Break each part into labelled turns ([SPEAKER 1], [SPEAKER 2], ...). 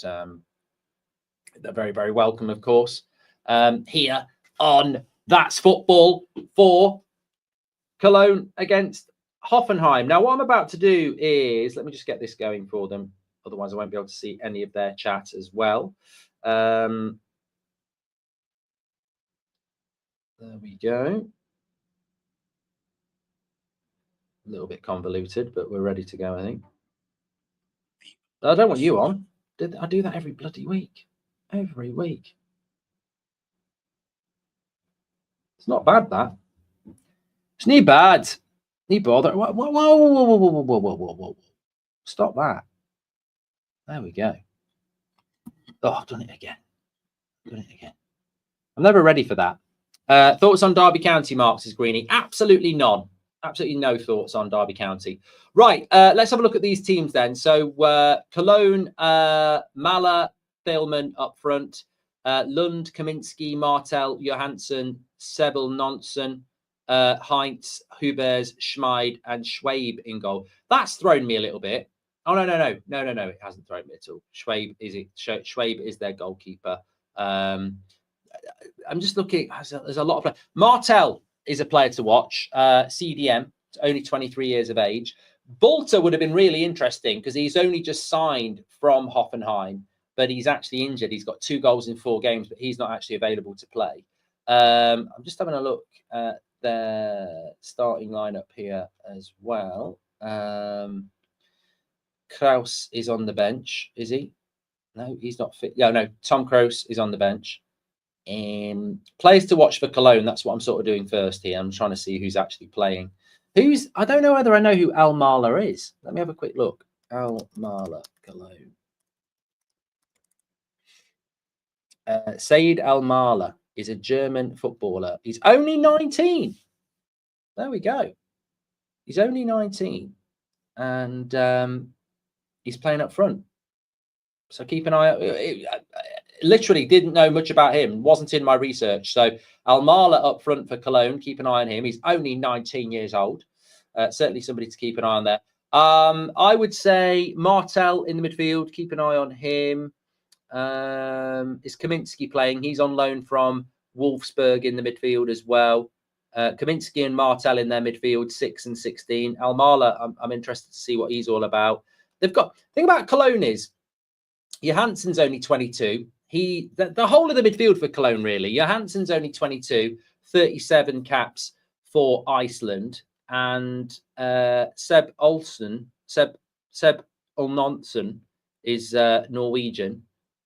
[SPEAKER 1] they're very, very welcome, of course, here on That's Football for Cologne against Hoffenheim. Now, what I'm about to do is, let me just get this going for them. Otherwise, I won't be able to see any of their chat as well. There we go. A little bit convoluted, but we're ready to go, I think. I don't want you on. I do that every bloody week. Every week. It's not bad, that. It's not bad. Need bother. Whoa. Stop that. There we go. Oh, I've done it again. I'm never ready for that. Thoughts on Derby County, Marks, is Greeny? Absolutely none. Absolutely no thoughts on Derby County. Right, let's have a look at these teams then. So Cologne, Mahler, Thielmann up front. Lund, Kaminski, Martel, Johansson, Sebel, Nonsen, Heinz, Hubers, Schmid, and Schwabe in goal. That's thrown me a little bit. Oh, no. It hasn't thrown me at all. Schwabe is their goalkeeper. I'm just looking. There's a lot of play. Martel is a player to watch. CDM, only 23 years of age. Bolter would have been really interesting because he's only just signed from Hoffenheim, but he's actually injured. He's got 2 goals in 4 games, but he's not actually available to play. I'm just having a look at their starting lineup here as well. Kraus is on the bench, is he? No, he's not fit. Yeah, no, Tom Kraus is on the bench. Players to watch for Cologne. That's what I'm sort of doing first here. I'm trying to see who's actually playing. I don't know whether I know who Al Mahler is. Let me have a quick look. Al Mahler, Cologne. Said Al Mahler is a German footballer. He's only 19. There we go. He's only 19. And he's playing up front. So keep an eye out. Literally didn't know much about him. Wasn't in my research. So Al Mahler up front for Cologne. Keep an eye on him. He's only 19 years old. Certainly somebody to keep an eye on there. I would say Martel in the midfield. Keep an eye on him. Is Kaminski playing? He's on loan from Wolfsburg in the midfield as well. Kaminski and Martel in their midfield, 6 and 16. Al Mahler, I'm interested to see what he's all about. They've got, the thing about Cologne is Johansson's only 22. The whole of the midfield for Cologne, really. Johansson's only 22, 37 caps for Iceland. And Seb Olnonsen is Norwegian.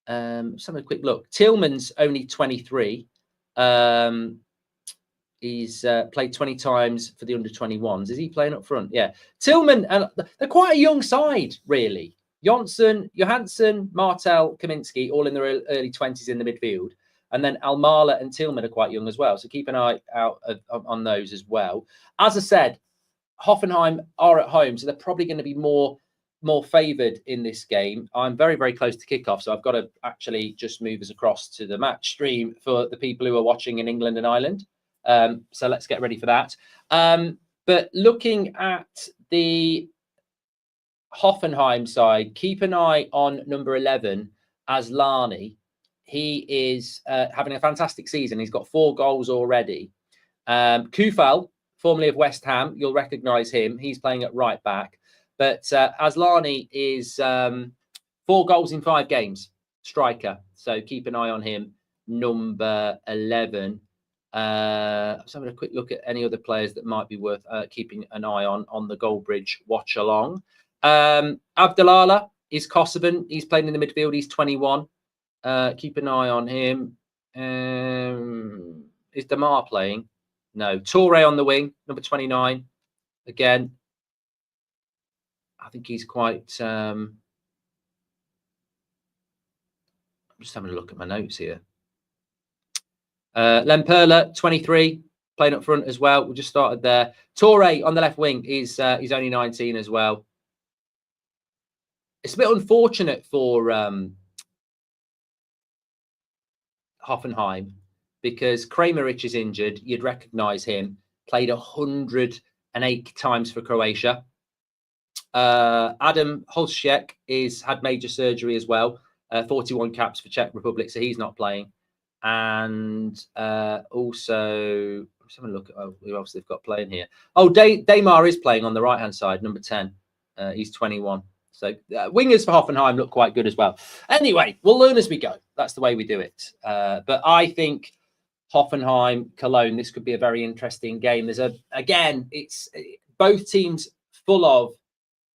[SPEAKER 1] Let's have a quick look. Thielmann's only 23. He's played 20 times for the under-21s. Is he playing up front? Yeah. Thielmann, and they're quite a young side, really. Johansson, Martel, Kaminski, all in their early 20s in the midfield. And then Al Mahler and Thielmann are quite young as well. So keep an eye out on those as well. As I said, Hoffenheim are at home, so they're probably going to be more favoured in this game. I'm very, very close to kickoff, so I've got to actually just move us across to the match stream for the people who are watching in England and Ireland. So let's get ready for that. But looking at the Hoffenheim side, keep an eye on number 11, Aslani. He is having a fantastic season. He's got 4 goals already. Kufal, formerly of West Ham, you'll recognise him. He's playing at right back. But Aslani is 4 goals in 5 games, striker. So keep an eye on him, number 11. Let's have a quick look at any other players that might be worth keeping an eye on the Goldbridge watch along. Abdallah is Kosovan. He's playing in the midfield. He's 21. Keep an eye on him. Is Damar playing? No. Toure on the wing, number 29. Again, I think he's quite... I'm just having a look at my notes here. Lemperla, 23, playing up front as well. We just started there. Toure on the left wing is he's only 19 as well. It's a bit unfortunate for Hoffenheim because Kramaric is injured. You'd recognise him. Played 108 times for Croatia. Adam Holzschek had major surgery as well. 41 caps for Czech Republic, so he's not playing. And also, let's have a look at who else they've got playing here. Oh, Daymar is playing on the right-hand side, number 10. He's 21. So wingers for Hoffenheim look quite good as well. Anyway, we'll learn as we go. That's the way we do it. But I think Hoffenheim, Cologne, this could be a very interesting game. There's it's both teams full of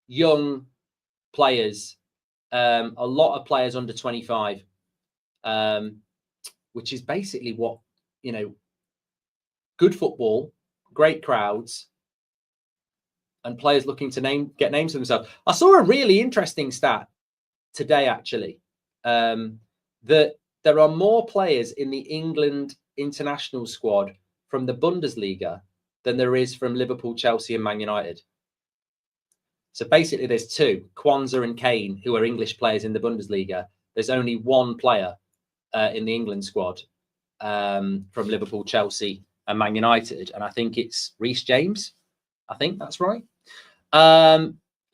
[SPEAKER 1] young players, a lot of players under 25, which is basically what, good football, great crowds, and players looking to get names for themselves. I saw a really interesting stat today, actually, that there are more players in the England international squad from the Bundesliga than there is from Liverpool, Chelsea, and Man United. So basically, there's two, Kwanzaa and Kane, who are English players in the Bundesliga. There's only one player in the England squad from Liverpool, Chelsea, and Man United, and I think it's Reece James. I think that's right.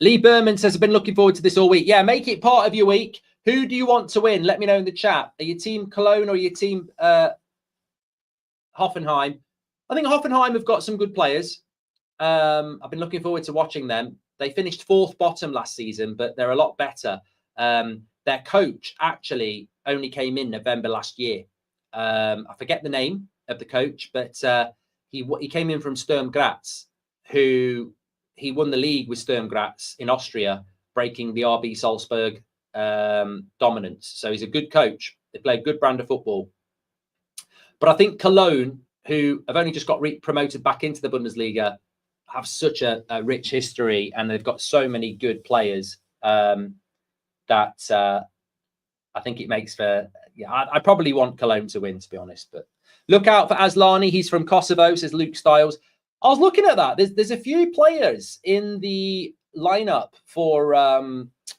[SPEAKER 1] Lee Berman says, I've been looking forward to this all week. Yeah, make it part of your week. Who do you want to win? Let me know in the chat. Are you team Cologne or your team Hoffenheim? I think Hoffenheim have got some good players. I've been looking forward to watching them. They finished fourth bottom last season, but they're a lot better. Their coach actually only came in November last year. I forget the name of the coach, but he came in from Sturm Graz, who he won the league with Sturm Graz in Austria, breaking the RB Salzburg dominance. So he's a good coach. They play a good brand of football. But I think Cologne, who have only just got promoted back into the Bundesliga, have such a rich history, and they've got so many good players that I think it makes for, I probably want Cologne to win, to be honest. But look out for Aslani. He's from Kosovo, says Luke Styles. I was looking at that. There's a few players in the lineup for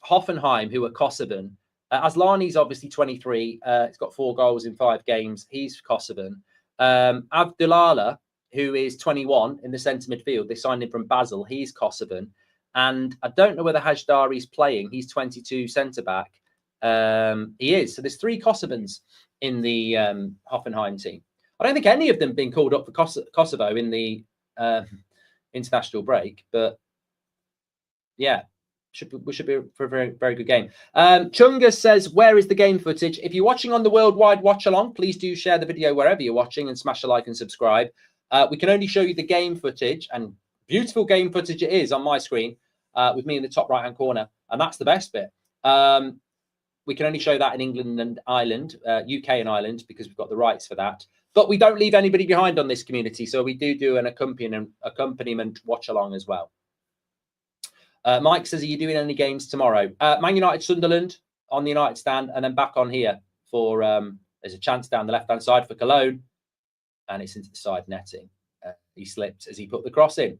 [SPEAKER 1] Hoffenheim who are Kosovan. Aslani's obviously 23. He's got 4 goals in 5 games. He's Kosovan. Abdulala, who is 21 in the centre midfield. They signed him from Basel. He's Kosovan. And I don't know whether Hajdari's playing. He's 22 centre-back. He is. So there's 3 Kosovans in the Hoffenheim team. I don't think any of them have been called up for Kosovo in the international break. But, yeah, we should be for a very, very good game. Chunga says, where is the game footage? If you're watching on the worldwide watch-along, please do share the video wherever you're watching and smash a like and subscribe. We can only show you the game footage, and beautiful game footage it is on my screen with me in the top right-hand corner, and that's the best bit. We can only show that in England and Ireland, UK and Ireland, because we've got the rights for that. But we don't leave anybody behind on this community, so we do an accompaniment watch-along as well. Mike says, are you doing any games tomorrow? Man United Sunderland on the United stand, and then back on here for there's a chance down the left-hand side for Cologne, and it's into the side netting. He slipped as he put the cross in.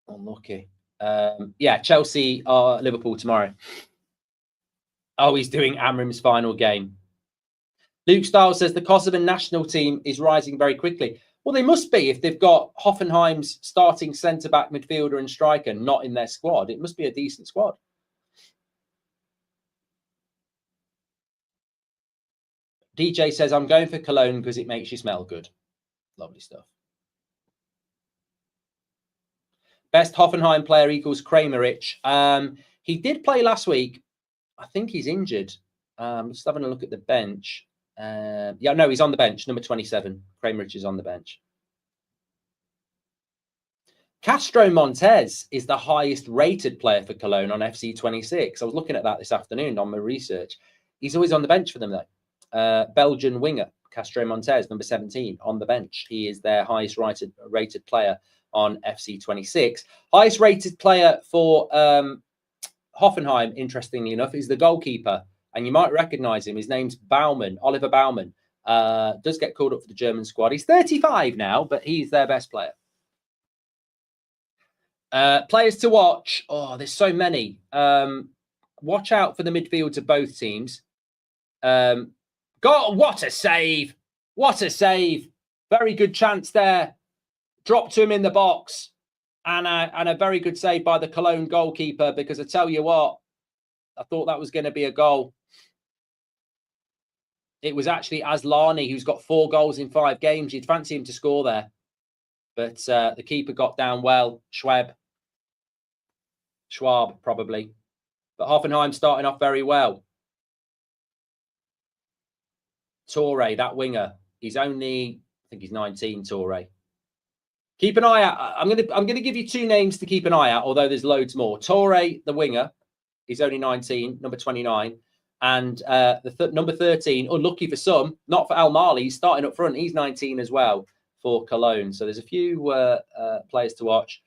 [SPEAKER 1] Unlucky. Yeah, Chelsea are Liverpool tomorrow. Oh, he's doing Amrim's final game. Luke Stiles says the Kosovan national team is rising very quickly. Well, they must be if they've got Hoffenheim's starting centre-back, midfielder and striker not in their squad. It must be a decent squad. DJ says, I'm going for Cologne because it makes you smell good. Lovely stuff. Best Hoffenheim player equals Kramerich. He did play last week. I think he's injured. Just having a look at the bench. Yeah, no, he's on the bench. Number 27. Kramerich is on the bench. Castro Montes is the highest rated player for Cologne on FC26. I was looking at that this afternoon on my research. He's always on the bench for them, though. Belgian winger, Castro Montes, number 17, on the bench. He is their highest rated player on FC26. Highest rated player for Hoffenheim, interestingly enough, is the goalkeeper. And you might recognise him. His name's Baumann, Oliver Baumann. Does get called up for the German squad. He's 35 now, but he's their best player. Players to watch. Oh, there's so many. Watch out for the midfields of both teams. What a save. What a save. Very good chance there. Drop to him in the box. And a very good save by the Cologne goalkeeper, because I tell you what, I thought that was going to be a goal. It was actually Aslani, who's got 4 goals in 5 games. You'd fancy him to score there. But the keeper got down well. Schwab, probably. But Hoffenheim starting off very well. Torre, that winger, he's only, I think he's 19, Torre. Keep an eye out. I'm gonna give you 2 names to keep an eye out, although there's loads more. Torre, the winger, he's only 19, number 29. And the number 13, unlucky for some, not for Al Mali, he's starting up front. He's 19 as well for Cologne. So there's a few players to watch.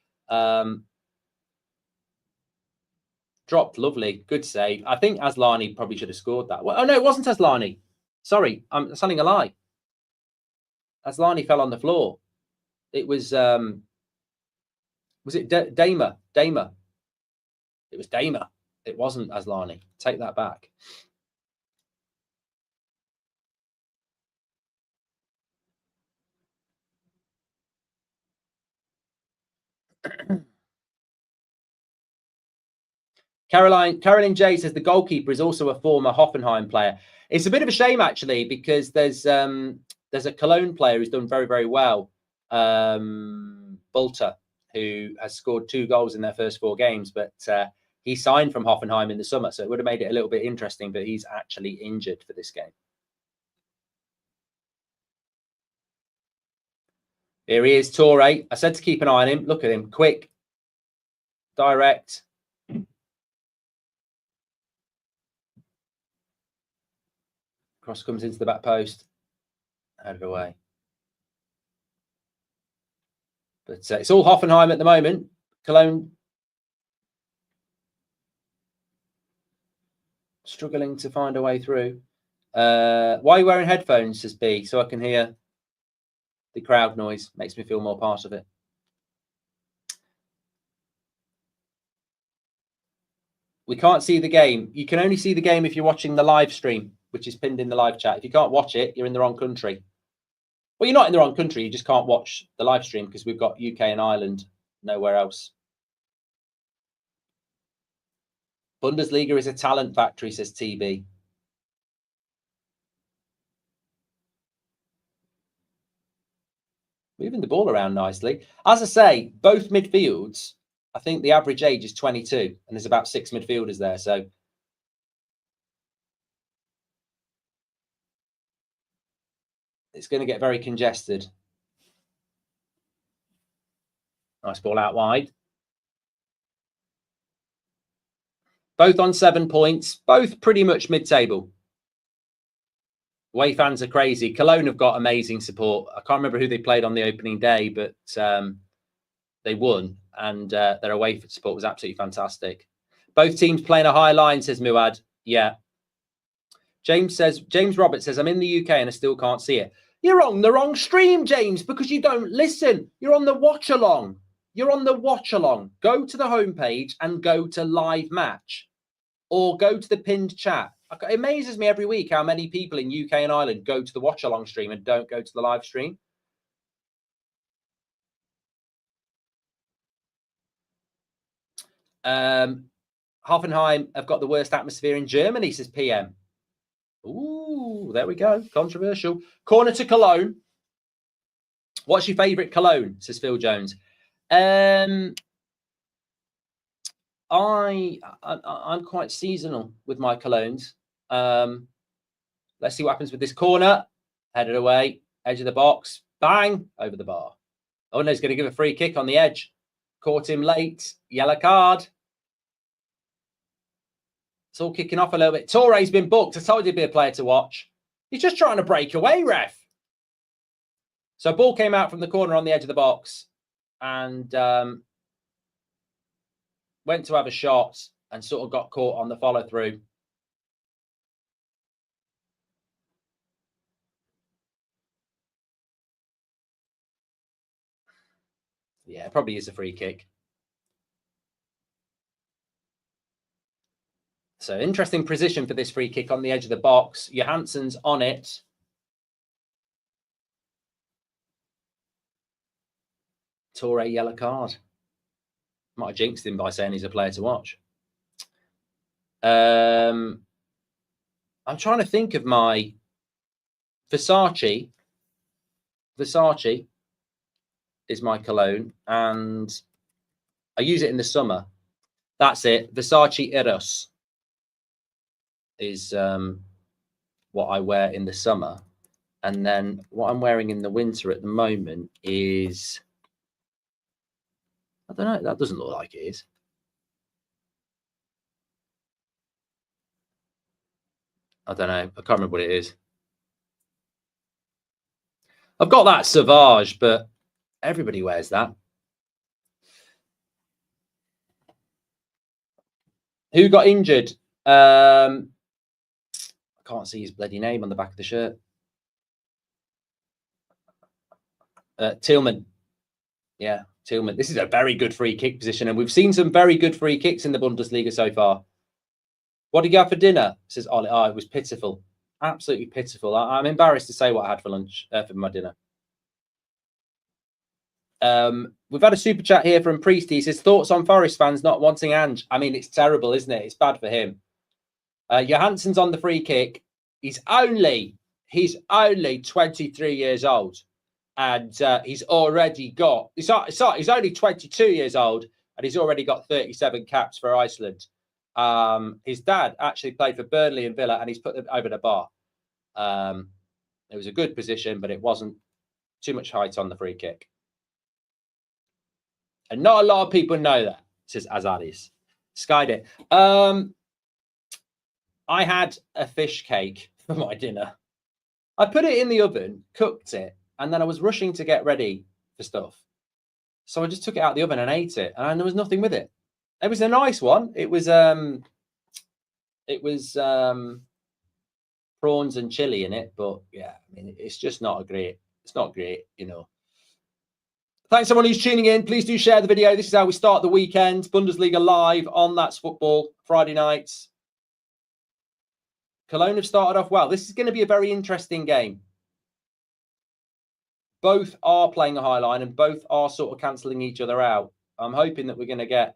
[SPEAKER 1] Dropped, lovely, good save. I think Aslani probably should have scored that. Well, oh no, it wasn't Aslani. Sorry, I'm telling a lie. Aslani fell on the floor. It was it Damer? Damer. It was Damer. It wasn't Aslani. Take that back. Caroline J says the goalkeeper is also a former Hoffenheim player. It's a bit of a shame, actually, because there's a Cologne player who's done very, very well, Bulter, who has scored 2 goals in their first 4 games, but he signed from Hoffenheim in the summer, so it would have made it a little bit interesting, but he's actually injured for this game. Here he is, Torre. I said to keep an eye on him. Look at him, quick, direct. Cross comes into the back post, out of the way. But it's all Hoffenheim at the moment. Cologne struggling to find a way through. Why are you wearing headphones, says B, so I can hear the crowd noise. Makes me feel more part of it. We can't see the game. You can only see the game if you're watching the live stream, which is pinned in the live chat. If you can't watch it, you're in the wrong country. Well, you're not in the wrong country. You just can't watch the live stream because we've got UK and Ireland, nowhere else. Bundesliga is a talent factory, says TB. Moving the ball around nicely. As I say, both midfields, I think the average age is 22, and there's about 6 midfielders there. So it's going to get very congested. Nice ball out wide. Both on 7 points, both pretty much mid-table. Away fans are crazy. Cologne have got amazing support. I can't remember who they played on the opening day, but they won, and their away support was absolutely fantastic. Both teams playing a high line, says Muad. Yeah. James Roberts says, I'm in the UK and I still can't see it. You're on the wrong stream, James, because you don't listen. You're on the watch along. You're on the watch along. Go to the homepage and go to live match, or go to the pinned chat. It amazes me every week how many people in UK and Ireland go to the watch along stream and don't go to the live stream. Hoffenheim have got the worst atmosphere in Germany, says PM. Ooh, there we go. Controversial. Corner to Cologne. What's your favourite Cologne, says Phil Jones. I'm quite seasonal with my Colognes. Let's see what happens with this corner. Headed away, edge of the box, bang, over the bar. Oh no, he's going to give a free kick on the edge. Caught him late, yellow card. It's all kicking off a little bit. Torre's been booked. I told you he'd be a player to watch. He's just trying to break away, ref. So ball came out from the corner on the edge of the box, and went to have a shot and sort of got caught on the follow through. Yeah, probably is a free kick. So interesting position for this free kick on the edge of the box. Johansson's on it. Torre yellow card. Might have jinxed him by saying he's a player to watch. I'm trying to think of my Versace. Versace is my cologne, and I use it in the summer. That's it. Versace Eros is what I wear in the summer. And then what I'm wearing in the winter at the moment is, I don't know, that doesn't look like it is. I don't know. I can't remember what it is. I've got that Sauvage, but everybody wears that. Who got injured? I can't see his bloody name on the back of the shirt. Tillman. Yeah, Tillman. This is a very good free kick position, and we've seen some very good free kicks in the Bundesliga so far. What did you have for dinner? Says Ollie. Oh, it was pitiful. Absolutely pitiful. I'm embarrassed to say what I had for lunch, for my dinner. We've had a super chat here from Priesty. He says, thoughts on Forest fans not wanting Ange? I mean, it's terrible, isn't it? It's bad for him. Johansson's on the free kick. He's only 23 years old. And he's already got, he's only 22 years old, and he's already got 37 caps for Iceland. His dad actually played for Burnley and Villa, and he's put them over the bar. It was a good position, but it wasn't too much height on the free kick. And not a lot of people know that, says Azaris. Skied it. I had a fish cake for my dinner. I put it in the oven, cooked it, and then I was rushing to get ready for stuff. So I just took it out of the oven and ate it, and there was nothing with it. It was a nice one. It was prawns and chili in it, but yeah, I mean, it's just not a great. It's not great, you know. Thanks everyone who's tuning in. Please do share the video. This is how we start the weekend. Bundesliga live on That's Football Friday nights. Cologne have started off well. This is going to be a very interesting game. Both are playing a high line and both are sort of cancelling each other out. I'm hoping that we're going to get...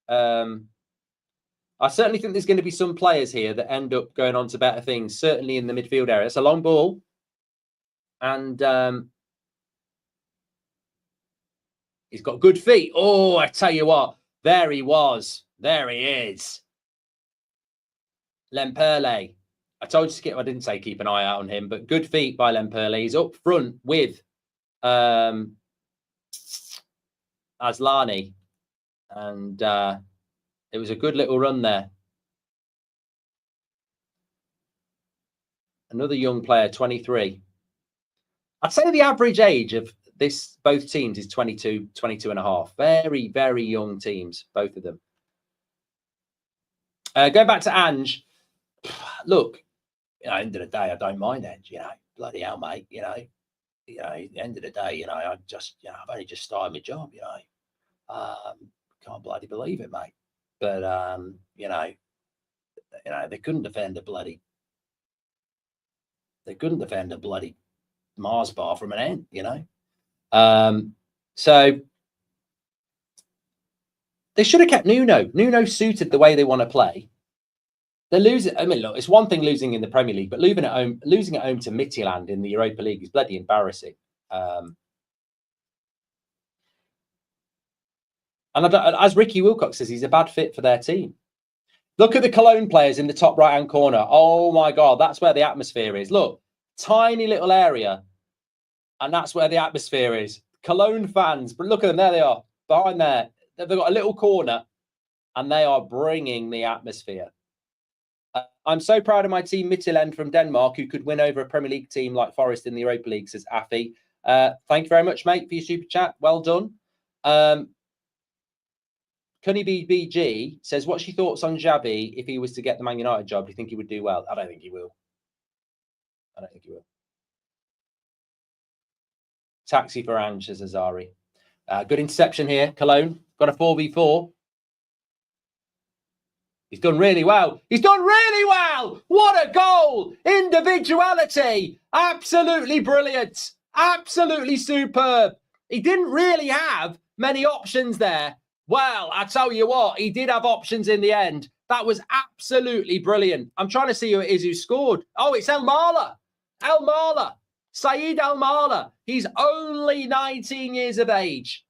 [SPEAKER 1] I certainly think there's going to be some players here that end up going on to better things, certainly in the midfield area. It's a long ball. And he's got good feet. Oh, I tell you what. There he was. There he is. Lemperle. I told you to skip. I didn't say keep an eye out on him, but good feet by Lemperle. He's up front with Aslani. And it was a good little run there. Another young player, 23. I'd say the average age of both teams is 22 and a half. Very, very young teams, both of them. Going back to Ange. Look, you know, at the end of the day, I don't mind Ange, you know. Bloody hell, mate, you know, at the end of the day, you know, I've only just started my job, you know. Can't bloody believe it, mate. But you know, they couldn't defend a bloody Mars bar from an end, you know. So they should have kept Nuno. Nuno suited the way they want to play. They're losing. I mean, look, it's one thing losing in the Premier League, but losing at home to Midtjylland in the Europa League is bloody embarrassing. And as Ricky Wilcox says, he's a bad fit for their team. Look at the Cologne players in the top right-hand corner. Oh, my God, that's where the atmosphere is. Look, tiny little area, and that's where the atmosphere is. Cologne fans, but look at them. There they are, behind there. They've got a little corner, and they are bringing the atmosphere. I'm so proud of my team, Midtjylland from Denmark, who could win over a Premier League team like Forest in the Europa League, says Affy. Thank you very much, mate, for your super chat. Well done. Cunny BBG says, what's your thoughts on Xabi if he was to get the Man United job? Do you think he would do well? I don't think he will. I don't think he will. Taxi for Ange, says Azari. Good interception here. Cologne got a 4v4. He's done really well. He's done really well. What a goal. Individuality. Absolutely brilliant. Absolutely superb. He didn't really have many options there. Well, I tell you what, he did have options in the end. That was absolutely brilliant. I'm trying to see who it is who scored. Oh, it's El Marla. El Marla. Saeed El Marla. He's only 19 years of age.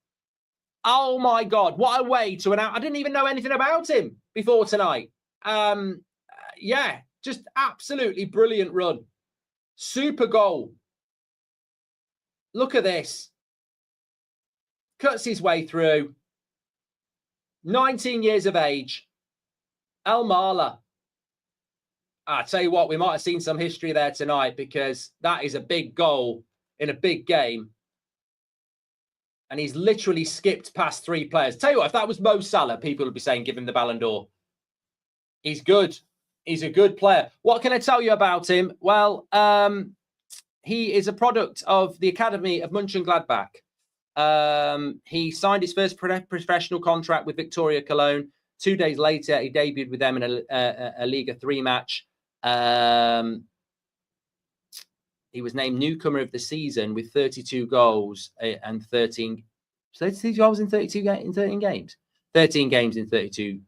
[SPEAKER 1] Oh, my God. What a way to announce. I didn't even know anything about him before tonight. Yeah, just absolutely brilliant run. Super goal. Look at this. Cuts his way through. 19 years of age. El Marla. I tell you what, we might have seen some history there tonight, because that is a big goal in a big game. And he's literally skipped past 3 players. Tell you what, if that was Mo Salah, people would be saying, give him the Ballon d'Or. He's good. He's a good player. What can I tell you about him? Well, he is a product of the academy of Mönchengladbach. He signed his first professional contract with Victoria Cologne. 2 days later, he debuted with them in a Liga 3 match. He was named newcomer of the season with 32 goals and 13 goals in 13 games. 13 games in 13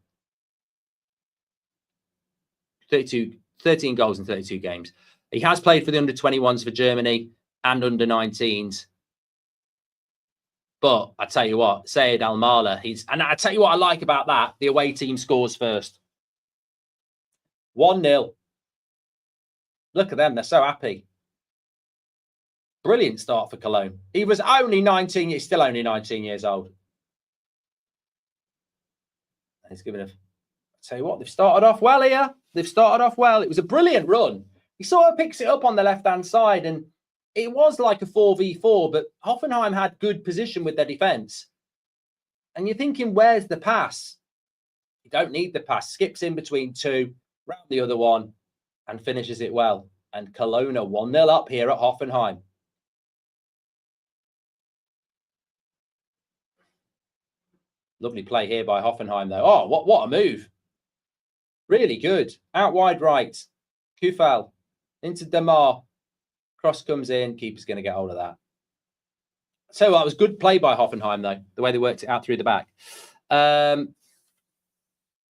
[SPEAKER 1] goals in 32 games. He has played for the under-21s for Germany and under-19s. But I tell you what, Saeed Al Marla, and I tell you what I like about that, the away team scores first. 1-0. Look at them, they're so happy. Brilliant start for Cologne. He was only 19, he's still only 19 years old. He's given I tell you what, they've started off well here. They've started off well. It was a brilliant run. He sort of picks it up on the left-hand side, and it was like a 4v4, but Hoffenheim had good position with their defence. And you're thinking, where's the pass? You don't need the pass. Skips in between 2, round the other one, and finishes it well. And Cologne 1-0 up here at Hoffenheim. Lovely play here by Hoffenheim, though. Oh, what a move. Really good. Out wide right. Kufal into Demar. Cross comes in. Keeper's going to get hold of that. So that was good play by Hoffenheim, though, the way they worked it out through the back.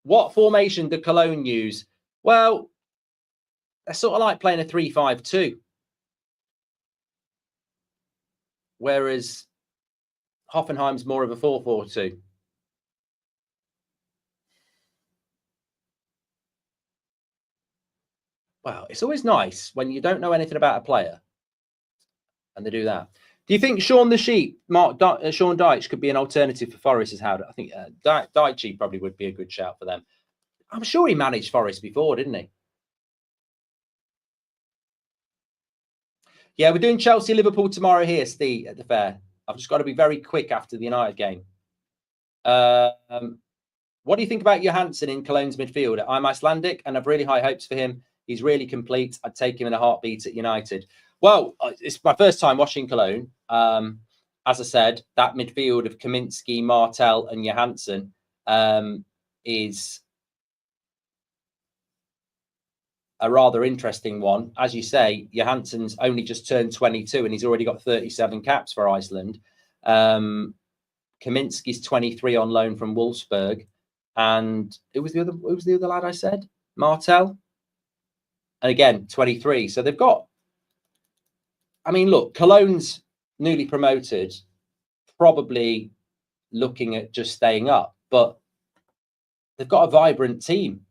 [SPEAKER 1] What formation did Cologne use? Well, they're sort of like playing a 3-5-2. Whereas Hoffenheim's more of a 4-4-2. Wow, it's always nice when you don't know anything about a player and they do that. Do you think Sean the Sheep, Sean Dyche, could be an alternative for Forest as Howard? I think Dyche probably would be a good shout for them. I'm sure he managed Forest before, didn't he? Yeah, we're doing Chelsea-Liverpool tomorrow here, Steve, at the fair. I've just got to be very quick after the United game. What do you think about Johansson in Cologne's midfield? I'm Icelandic and I've really high hopes for him. He's really complete. I'd take him in a heartbeat at United. Well, it's my first time watching Cologne. As I said, that midfield of Kaminski, Martel and Johansson is a rather interesting one. As you say, Johansson's only just turned 22 and he's already got 37 caps for Iceland. Kaminski's 23 on loan from Wolfsburg. And who was the other lad I said? Martel. And again, 23. So they've got, I mean, look, Cologne's newly promoted, probably looking at just staying up, but they've got a vibrant team.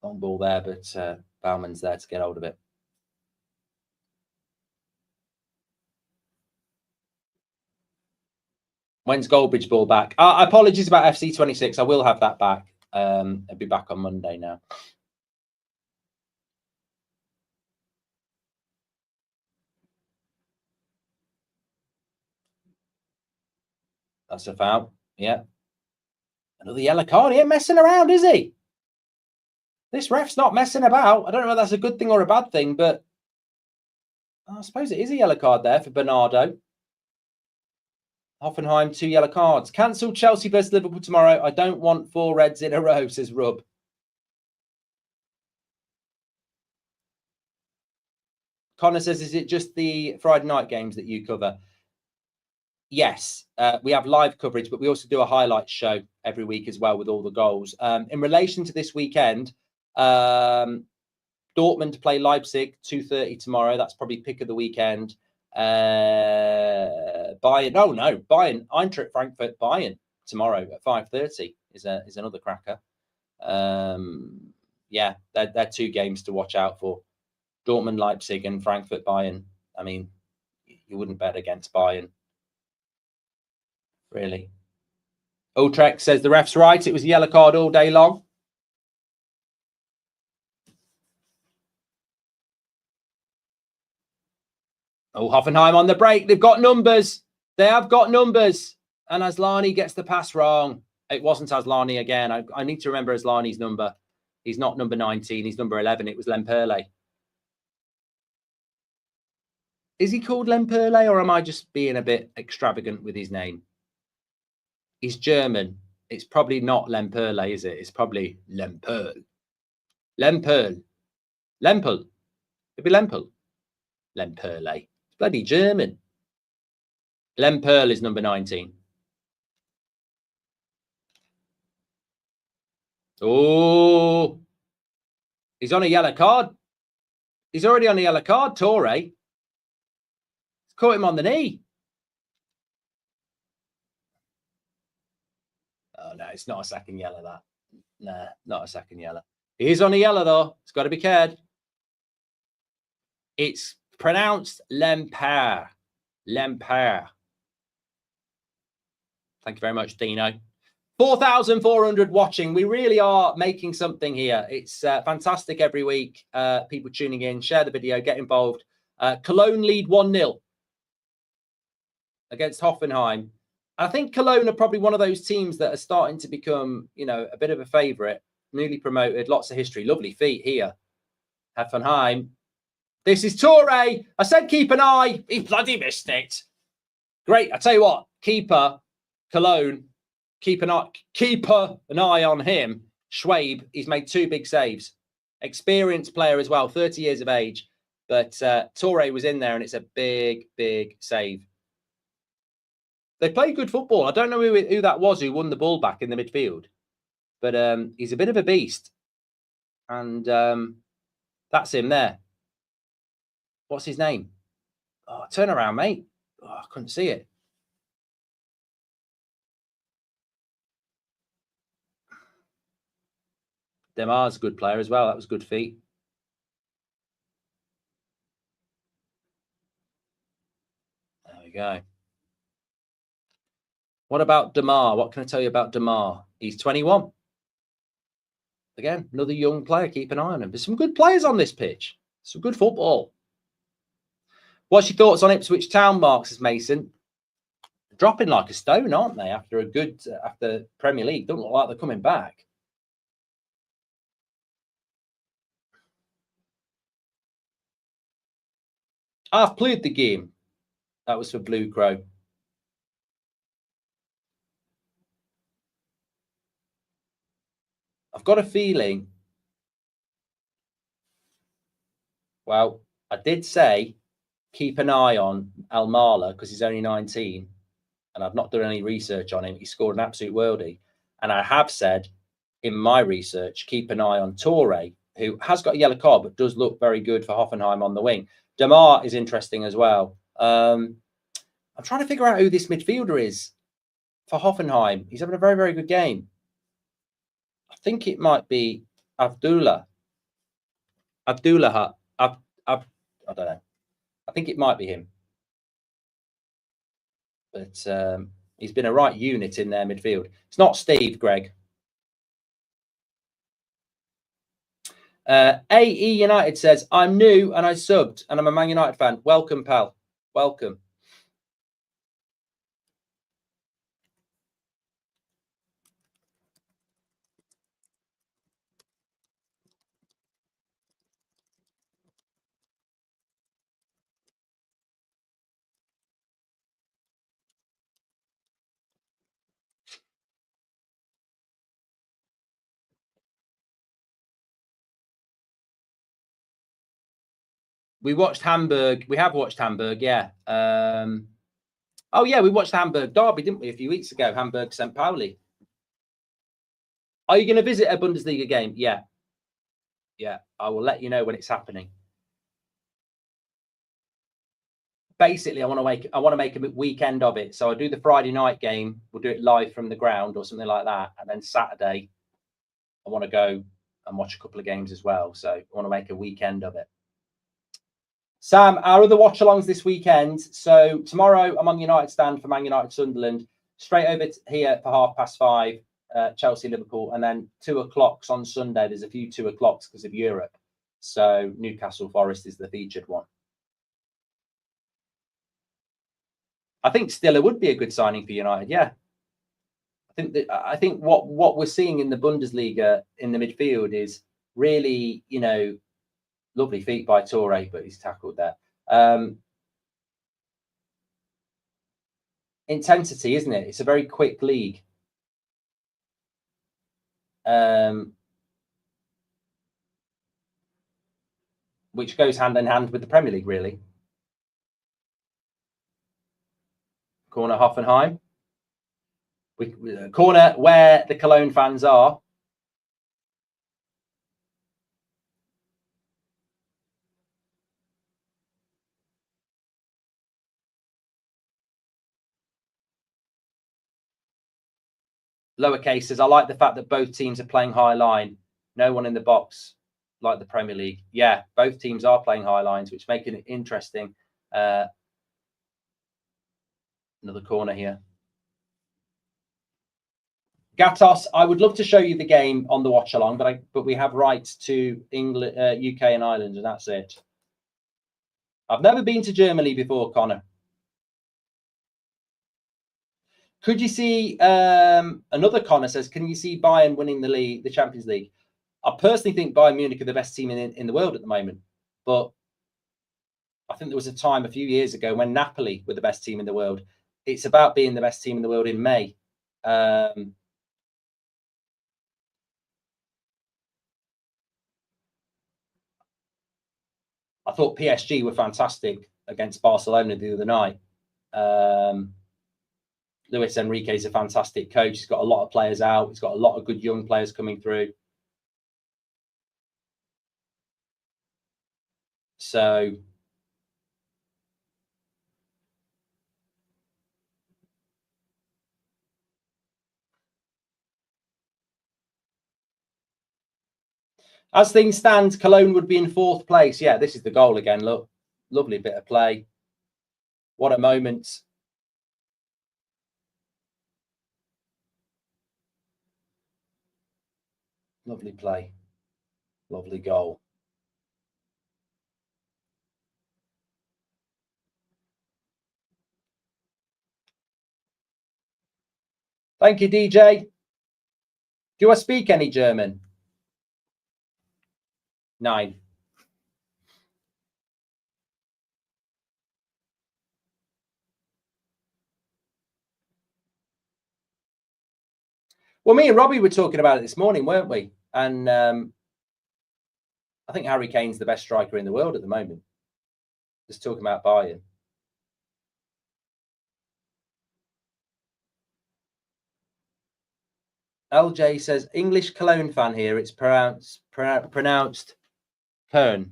[SPEAKER 1] Long ball there, but Bauman's there to get hold of it. When's Goldbridge ball back? Apologies about FC26. I will have that back. I'll be back on Monday now. That's a foul. Yeah. Another yellow card. He ain't messing around, is he? This ref's not messing about. I don't know whether that's a good thing or a bad thing, but I suppose it is a yellow card there for Bernardo. Hoffenheim, 2 yellow cards. Cancel Chelsea versus Liverpool tomorrow. I don't want 4 reds in a row, says Rub. Connor says, is it just the Friday night games that you cover? Yes, we have live coverage, but we also do a highlights show every week as well with all the goals. In relation to this weekend, Dortmund play Leipzig 2:30 tomorrow. That's probably pick of the weekend. Bayern, Bayern, Eintracht Frankfurt, Bayern tomorrow at 5:30 is another cracker. Yeah, they're two games to watch out for. Dortmund, Leipzig, and Frankfurt, Bayern. I mean, you wouldn't bet against Bayern, really. Utrecht says the ref's right. It was a yellow card all day long. Oh, Hoffenheim on the break. They've got numbers. They have got numbers. And Asllani gets the pass wrong. It wasn't Asllani again. I need to remember Asllani's number. He's not number 19. He's number 11. It was Lemperle. Is he called Lemperle, or am I just being a bit extravagant with his name? He's German. It's probably not Lemperle, is it? It's probably Lemperle. Lemperle. Lempel. It'd be Lempel. Lemperle. It's bloody German. Lemperle is number 19. Oh, he's on a yellow card. He's already on a yellow card, Torre. Caught him on the knee. Oh, no, it's not a second yellow, that. Nah, not a second yellow. He is on a yellow, though. It's got to be cared. It's pronounced Lemper. Lemper. Thank you very much, Dino. 4,400 watching. We really are making something here. It's fantastic every week. People tuning in, share the video, get involved. Cologne lead 1-0 against Hoffenheim. I think Cologne are probably one of those teams that are starting to become, a bit of a favourite. Newly promoted, lots of history. Lovely feet here. Hoffenheim. This is Torre. I said keep an eye. He bloody missed it. Great. I tell you what, keeper, Cologne, keep an eye on him. Schwabe, he's made 2 big saves. Experienced player as well, 30 years of age. But Torre was in there, and it's a big, big save. They play good football. I don't know who that was who won the ball back in the midfield. But he's a bit of a beast. And that's him there. What's his name? Oh, turn around, mate. Oh, I couldn't see it. Demar's a good player as well. That was good feet. There we go. What about Demar? What can I tell you about Demar? He's 21. Again, another young player. Keep an eye on him. There's some good players on this pitch. Some good football. What's your thoughts on Ipswich Town, Marks, as Mason? Dropping like a stone, aren't they? After Premier League. Don't look like they're coming back. I've played the game. That was for Blue Crow. I've got a feeling. Well, I did say keep an eye on Almala because he's only 19 and I've not done any research on him. He scored an absolute worldie. And I have said in my research, keep an eye on Torre, who has got a yellow card but does look very good for Hoffenheim on the wing. Demar is interesting as well. I'm trying to figure out who this midfielder is for Hoffenheim. He's having a very, very good game. I think it might be Abdullah. I don't know. I think it might be him. But he's been a right unit in their midfield. It's not Steve, Greg. AE United says, I'm new and I subbed and I'm a Man United fan. Welcome, pal. Welcome. We watched Hamburg. We have watched Hamburg, yeah. Oh, yeah, we watched the Hamburg derby, didn't we, a few weeks ago? Hamburg, St. Pauli. Are you going to visit a Bundesliga game? Yeah. Yeah, I will let you know when it's happening. Basically, I want to make a weekend of it. So I'll do the Friday night game. We'll do it live from the ground or something like that. And then Saturday, I want to go and watch a couple of games as well. So I want to make a weekend of it. Sam, our other watch-alongs this weekend. So tomorrow, I'm on the United stand for Man United Sunderland. Straight over here for 5:30, Chelsea Liverpool, and then 2 o'clocks on Sunday. There's a few 2 o'clocks because of Europe. So Newcastle Forest is the featured one. I think Stiller would be a good signing for United. Yeah, I think what we're seeing in the Bundesliga in the midfield is really, lovely feet by Toure, but he's tackled there. Intensity, isn't it? It's a very quick league. Which goes hand in hand with the Premier League, really. Corner Hoffenheim. Corner where the Cologne fans are. Lower cases. I like the fact that both teams are playing high line. No one in the box like the Premier League. Yeah, both teams are playing high lines, which making it interesting. Another corner here. Gatos, I would love to show you the game on the watch along, but we have rights to England, UK, and Ireland, and that's it. I've never been to Germany before, Connor. Could you see another Connor says, can you see Bayern winning the Champions League? I personally think Bayern Munich are the best team in the world at the moment, but I think there was a time a few years ago when Napoli were the best team in the world. It's about being the best team in the world in May. I thought PSG were fantastic against Barcelona the other night. Luis Enrique is a fantastic coach. He's got a lot of players out. He's got a lot of good young players coming through. So as things stand, Cologne would be in 4th place. Yeah, this is the goal again. Look, lovely bit of play. What a moment. Lovely play. Lovely goal. Thank you, DJ. Do I speak any German? 9. Well, me and Robbie were talking about it this morning, weren't we? And I think Harry Kane's the best striker in the world at the moment. Just talking about Bayern. LJ says, English Cologne fan here. It's pronounced Pern.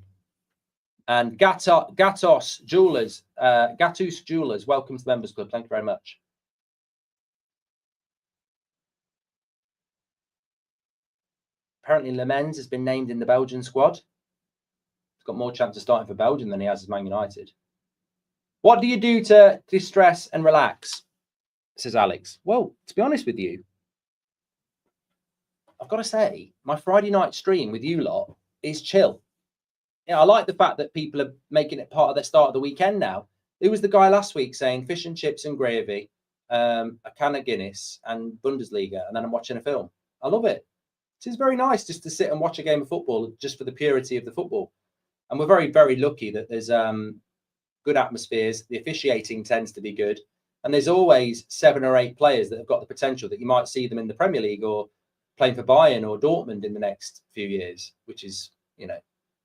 [SPEAKER 1] And Gatos Jewelers, Gatus Jewelers, welcome to the Members Club. Thank you very much. Apparently, Lemens has been named in the Belgian squad. He's got more chance of starting for Belgium than he has as Man United. What do you do to distress and relax? Says Alex. Well, to be honest with you, I've got to say, my Friday night stream with you lot is chill. Yeah, I like the fact that people are making it part of their start of the weekend now. There was the guy last week saying fish and chips and gravy, a can of Guinness and Bundesliga, and then I'm watching a film. I love it. It is very nice just to sit and watch a game of football just for the purity of the football. And we're very, very lucky that there's good atmospheres. The officiating tends to be good. And there's always 7 or 8 players that have got the potential that you might see them in the Premier League or playing for Bayern or Dortmund in the next few years, which is,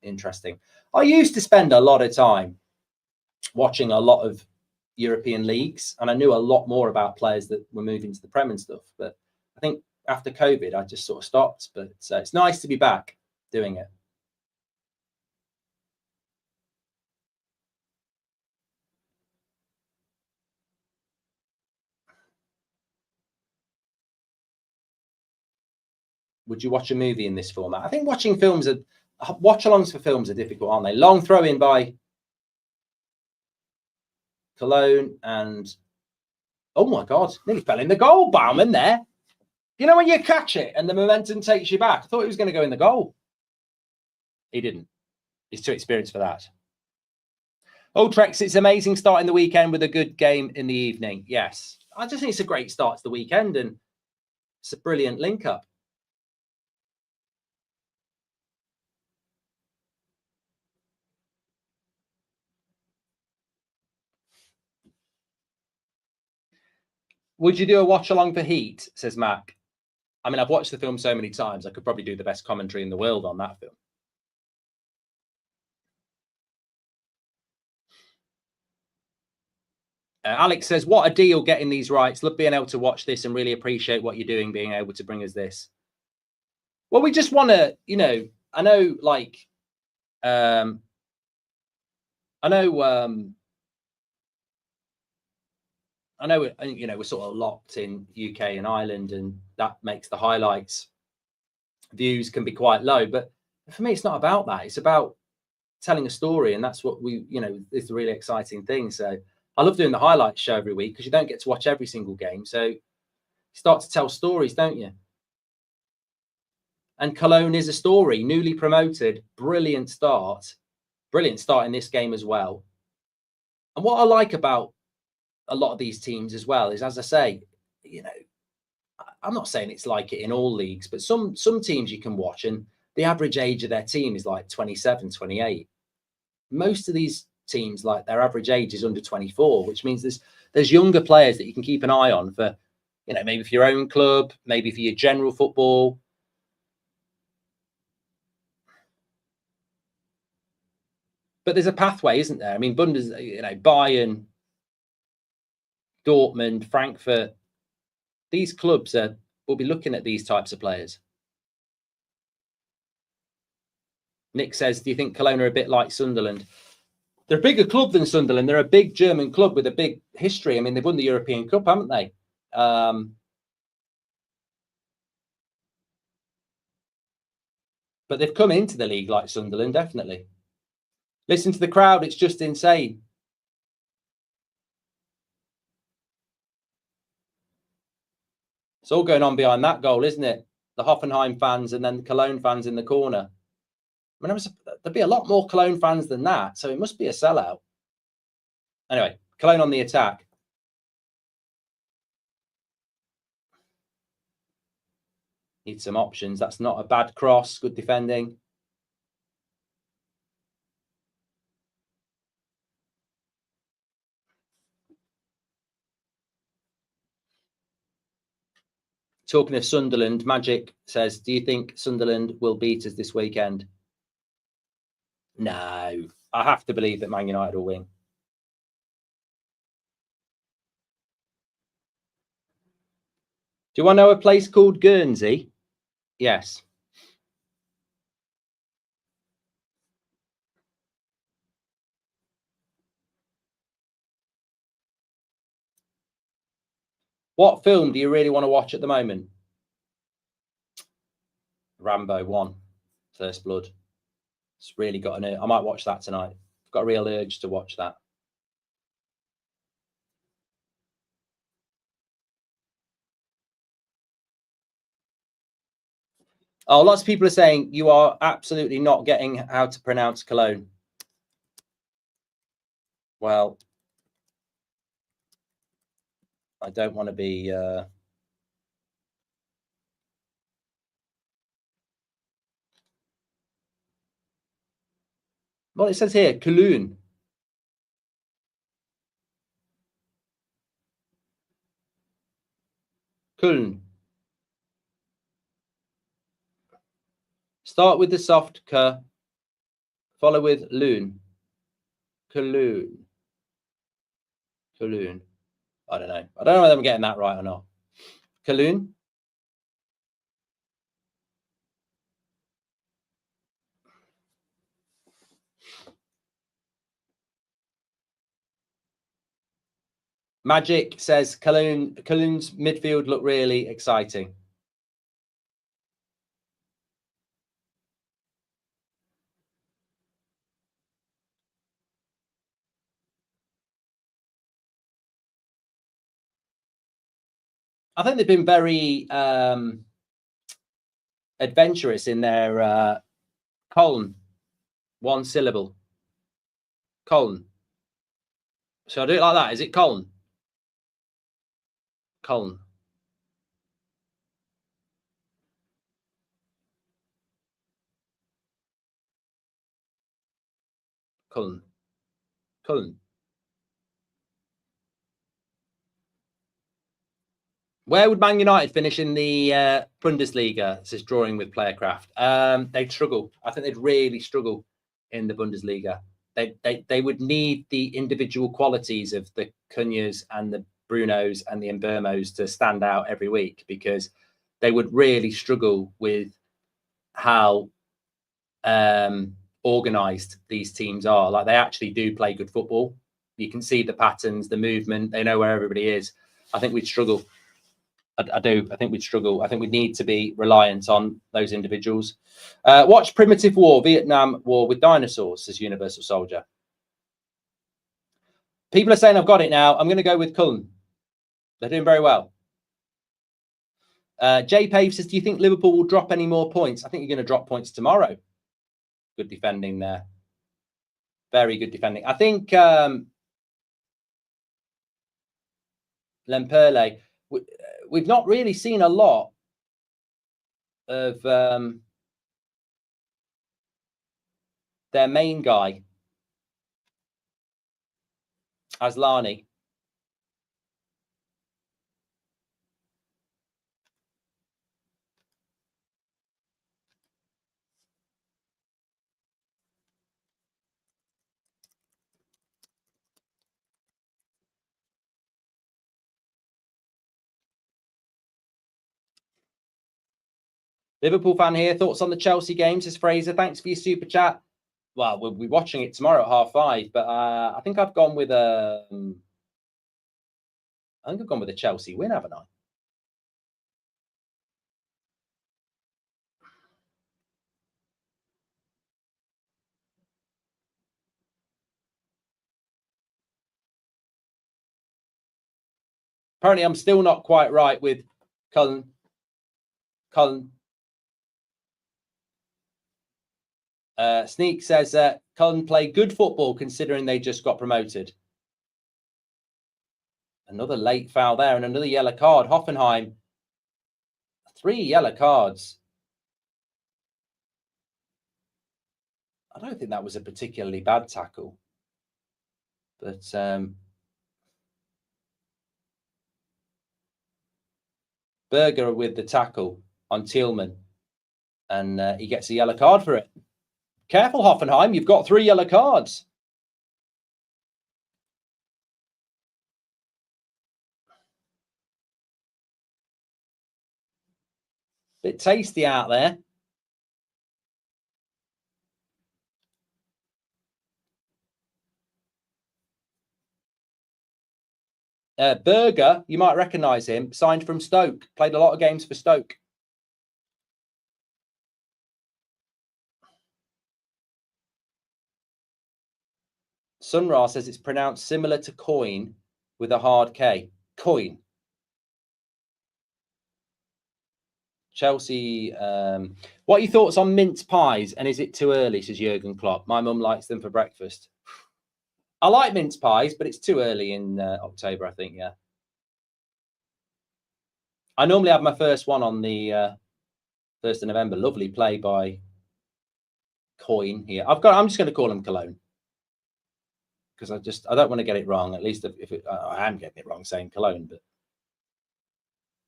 [SPEAKER 1] interesting. I used to spend a lot of time watching a lot of, European leagues, and I knew a lot more about players that were moving to the Prem and stuff. But I think after COVID, I just sort of stopped. But it's nice to be back doing it. Would you watch a movie in this format? I think watching films watch-alongs for films are difficult, aren't they? Long throw in by Cologne, and oh my God, nearly fell in the goal. Baumann there. You know when you catch it and the momentum takes you back? I thought he was going to go in the goal. He didn't. He's too experienced for that. Oh, Trex, it's amazing starting the weekend with a good game in the evening. Yes, I just think it's a great start to the weekend, and it's a brilliant link-up. Would you do a watch-along for Heat, says Mac? I mean, I've watched the film so many times, I could probably do the best commentary in the world on that film. Alex says, what a deal getting these rights. Love being able to watch this and really appreciate what you're doing, being able to bring us this. Well, we just want to, you know, I know, like, I know, you know, we're sort of locked in UK and Ireland, and that makes the highlights views can be quite low. But for me, it's not about that. It's about telling a story, and that's what we, you know, is the really exciting thing. So I love doing the highlights show every week because you don't get to watch every single game. So you start to tell stories, don't you? And Cologne is a story, newly promoted, brilliant start in this game as well. And what I like about a lot of these teams as well is, as I say, you know, I'm not saying it's like it in all leagues, but some teams you can watch and the average age of their team is like 27, 28. Most of these teams, like, their average age is under 24, which means there's younger players that you can keep an eye on for, you know, maybe for your own club, maybe for your general football. But there's a pathway, isn't there? I mean, you know, Bayern, Dortmund, Frankfurt, these clubs will be looking at these types of players. Nick says, do you think Cologne are a bit like Sunderland? They're a bigger club than Sunderland. They're a big German club with a big history. I mean, they've won the European Cup, haven't they? But they've come into the league like Sunderland, definitely. Listen to the crowd. It's just insane. It's all going on behind that goal, isn't it? The Hoffenheim fans and then the Cologne fans in the corner. I mean, there'd be a lot more Cologne fans than that, so it must be a sellout. Anyway, Cologne on the attack. Need some options. That's not a bad cross. Good defending. Talking of Sunderland, Magic says, do you think Sunderland will beat us this weekend? No. I have to believe that Man United will win. Do you want to know a place called Guernsey? Yes. What film do you really want to watch at the moment? Rambo 1, First Blood. It's really got I might watch that tonight. I've got a real urge to watch that. Oh, lots of people are saying you are absolutely not getting how to pronounce Cologne. Well, I don't want to be... Well, it says here, Cologne. Köln. Start with the soft K, follow with Loon. Cologne. Cologne. I don't know. I don't know whether I'm getting that right or not. Cologne. Magic says Cologne's midfield look really exciting. I think they've been very adventurous in their KOLN, one syllable. KOLN. So I do it like that. Is it KOLN? KOLN. KOLN. KOLN. Where would Man United finish in the Bundesliga? This is drawing with Playercraft. They'd struggle. I think they'd really struggle in the Bundesliga. They would need the individual qualities of the Cunhas and the Brunos and the Mbermos to stand out every week, because they would really struggle with how organised these teams are. Like, they actually do play good football. You can see the patterns, the movement. They know where everybody is. I think we'd struggle. I do. I think we'd struggle. I think we'd need to be reliant on those individuals. Watch Primitive War, Vietnam War with dinosaurs, says Universal Soldier. People are saying I've got it now. I'm going to go with Cologne. They're doing very well. Jay Pave says, do you think Liverpool will drop any more points? I think you're going to drop points tomorrow. Good defending there. Very good defending. I think Lemperle, we've not really seen a lot of their main guy, Aslani. Liverpool fan here. Thoughts on the Chelsea game, says Fraser. Thanks for your super chat. Well, we'll be watching it tomorrow at 5:30, but I think I've gone with a Chelsea win, haven't I? Apparently, I'm still not quite right with Cullen. Sneak says Cullen play good football considering they just got promoted. Another late foul there and another yellow card. Hoffenheim, 3 yellow cards. I don't think that was a particularly bad tackle, but Berger with the tackle on Thielmann, and he gets a yellow card for it. Careful, Hoffenheim, you've got 3 yellow cards. Bit tasty out there. Berger, you might recognise him, signed from Stoke, played a lot of games for Stoke. Sunra says it's pronounced similar to coin with a hard K. Coin. Chelsea, what are your thoughts on mince pies? And is it too early, says Jurgen Klopp? My mum likes them for breakfast. I like mince pies, but it's too early in October, I think, yeah. I normally have my first one on the 1st of November. Lovely play by Coin here. I'm just going to call him Cologne, because I don't want to get it wrong. At least if I am getting it wrong saying Cologne, but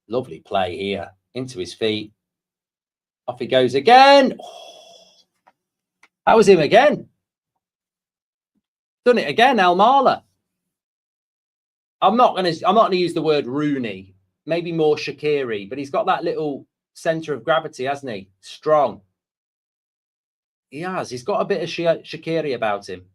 [SPEAKER 1] lovely play here. Into his feet. Off he goes again. Oh, that was him again. Done it again, Al Marla. I'm not gonna use the word Rooney, maybe more Shaqiri, but he's got that little center of gravity, hasn't he? Strong. He has. He's got a bit of Shaqiri about him.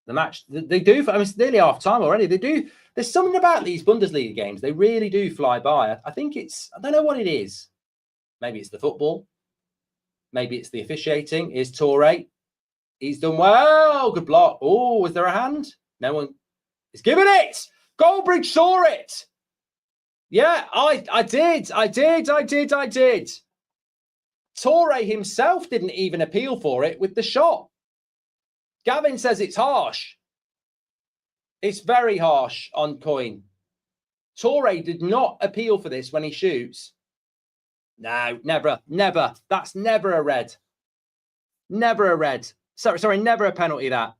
[SPEAKER 1] The match, they do. I mean, it's nearly half time already. They do. There's something about these Bundesliga games. They really do fly by. I think it's, I don't know what it is. Maybe it's the football. Maybe it's the officiating. Is Torre. He's done well. Good block. Oh, was there a hand? No one is giving it. Goldbridge saw it. Yeah, I did. Torre himself didn't even appeal for it with the shot. Gavin says it's harsh. It's very harsh on KOLN. Torre did not appeal for this when he shoots. No, never. That's never a red. Never a red. Sorry, never a penalty, that.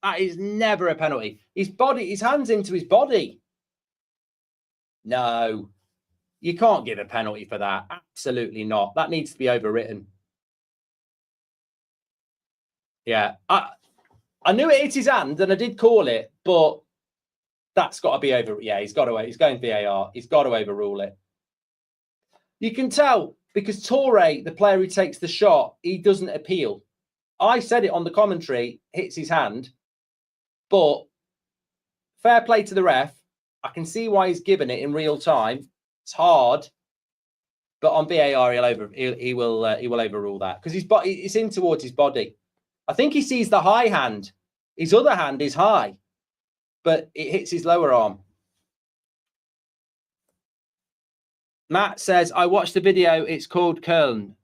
[SPEAKER 1] That is never a penalty. His hand's into his body. No, you can't give a penalty for that. Absolutely not. That needs to be overwritten. Yeah, I knew it hit his hand and I did call it, but that's got to be over. Yeah, he's going VAR. He's got to overrule it. You can tell because Torre, the player who takes the shot, he doesn't appeal. I said it on the commentary, hits his hand, but fair play to the ref. I can see why he's given it in real time. It's hard, but on VAR he will overrule that because it's in towards his body. I think he sees the high hand. His other hand is high, but it hits his lower arm. Matt says, I watched the video. It's called Köln.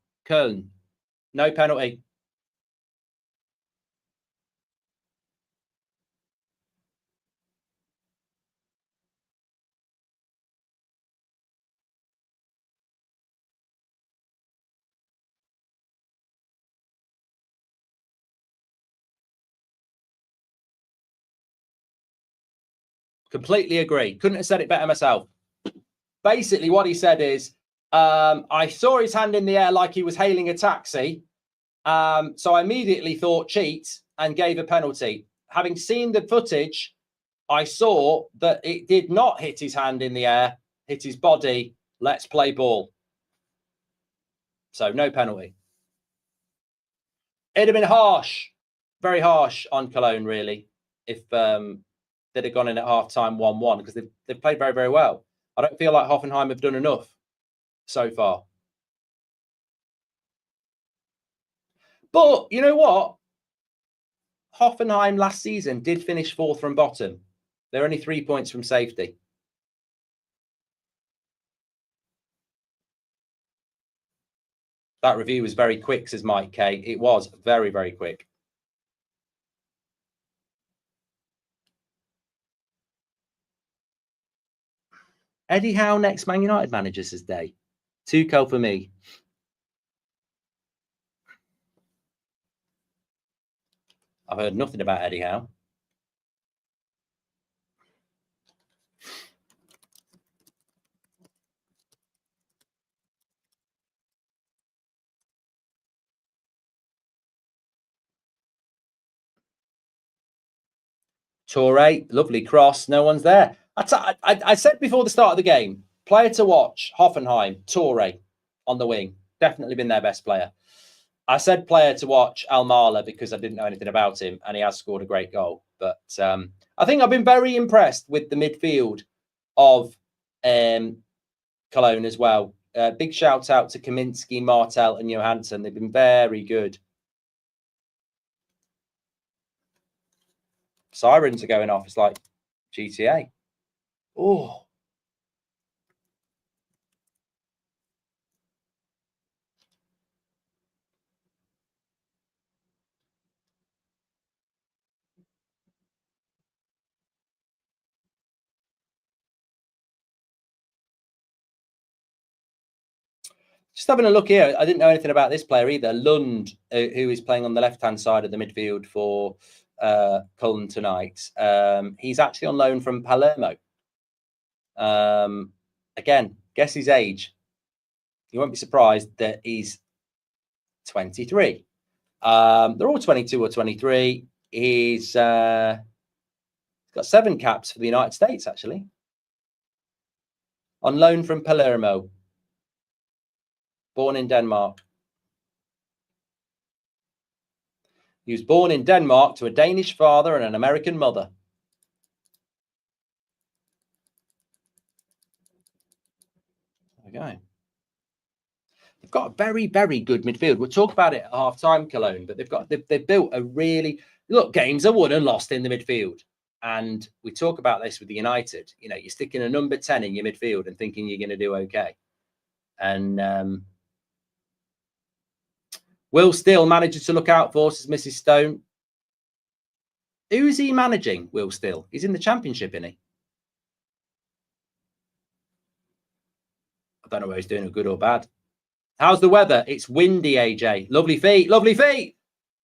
[SPEAKER 1] No penalty. Completely agree. Couldn't have said it better myself. Basically, what he said is, I saw his hand in the air like he was hailing a taxi. So I immediately thought cheat and gave a penalty. Having seen the footage, I saw that it did not hit his hand in the air, hit his body. Let's play ball. So no penalty. It'd have been harsh, very harsh on Cologne, really, if they'd have gone in at half-time 1-1, because they've played very, very well. I don't feel like Hoffenheim have done enough so far. But you know what? Hoffenheim last season did finish 4th from bottom. They're only 3 points from safety. That review was very quick, says Mike K. It was very, very quick. Eddie Howe, next Man United manager, says Day. Tuchel for me. I've heard nothing about Eddie Howe. Torre, lovely cross. No one's there. I said before the start of the game, player to watch, Hoffenheim, Torre on the wing. Definitely been their best player. I said player to watch, Almala, because I didn't know anything about him, and he has scored a great goal. But I think I've been very impressed with the midfield of Cologne as well. Big shout out to Kaminski, Martel, and Johansson. They've been very good. Sirens are going off. It's like GTA. Oh. Just having a look here. I didn't know anything about this player either. Lund, who is playing on the left-hand side of the midfield for Cologne tonight. He's actually on loan from Palermo. Again, guess his age. You won't be surprised that he's 23. They're all 22 or 23. He's got 7 caps for the United States, actually. On loan from Palermo. Born in Denmark. He was born in Denmark to a Danish father and an American mother. There we go. They've got a very, very good midfield. We'll talk about it at half-time, Cologne, but they've built a really... Look, games are won and lost in the midfield. And we talk about this with the United. You know, you're sticking a number 10 in your midfield and thinking you're going to do okay. And Will Steele manager to look out for, says Mrs. Stone. Who is he managing, Will Steele? He's in the Championship, isn't he? I don't know whether he's doing good or bad. How's the weather? It's windy, AJ. Lovely feet. Lovely feet.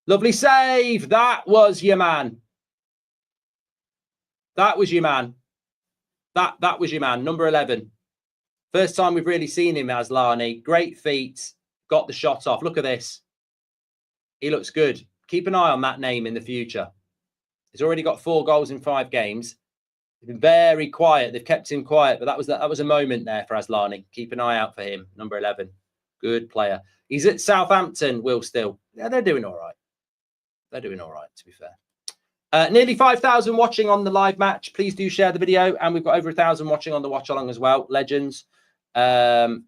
[SPEAKER 1] Lovely save. That was your man. That was your man. That was your man. Number 11. First time we've really seen him, Aslani. Great feet. Got the shot off. Look at this. He looks good. Keep an eye on that name in the future. He's already got 4 goals in 5 games. They've been very quiet. They've kept him quiet, but that was a moment there for Aslani. Keep an eye out for him. Number 11. Good player. He's at Southampton, Will Still. Yeah, they're doing all right. They're doing all right, to be fair. Nearly 5,000 watching on the live match. Please do share the video. And we've got over 1,000 watching on the watch along as well. Legends. I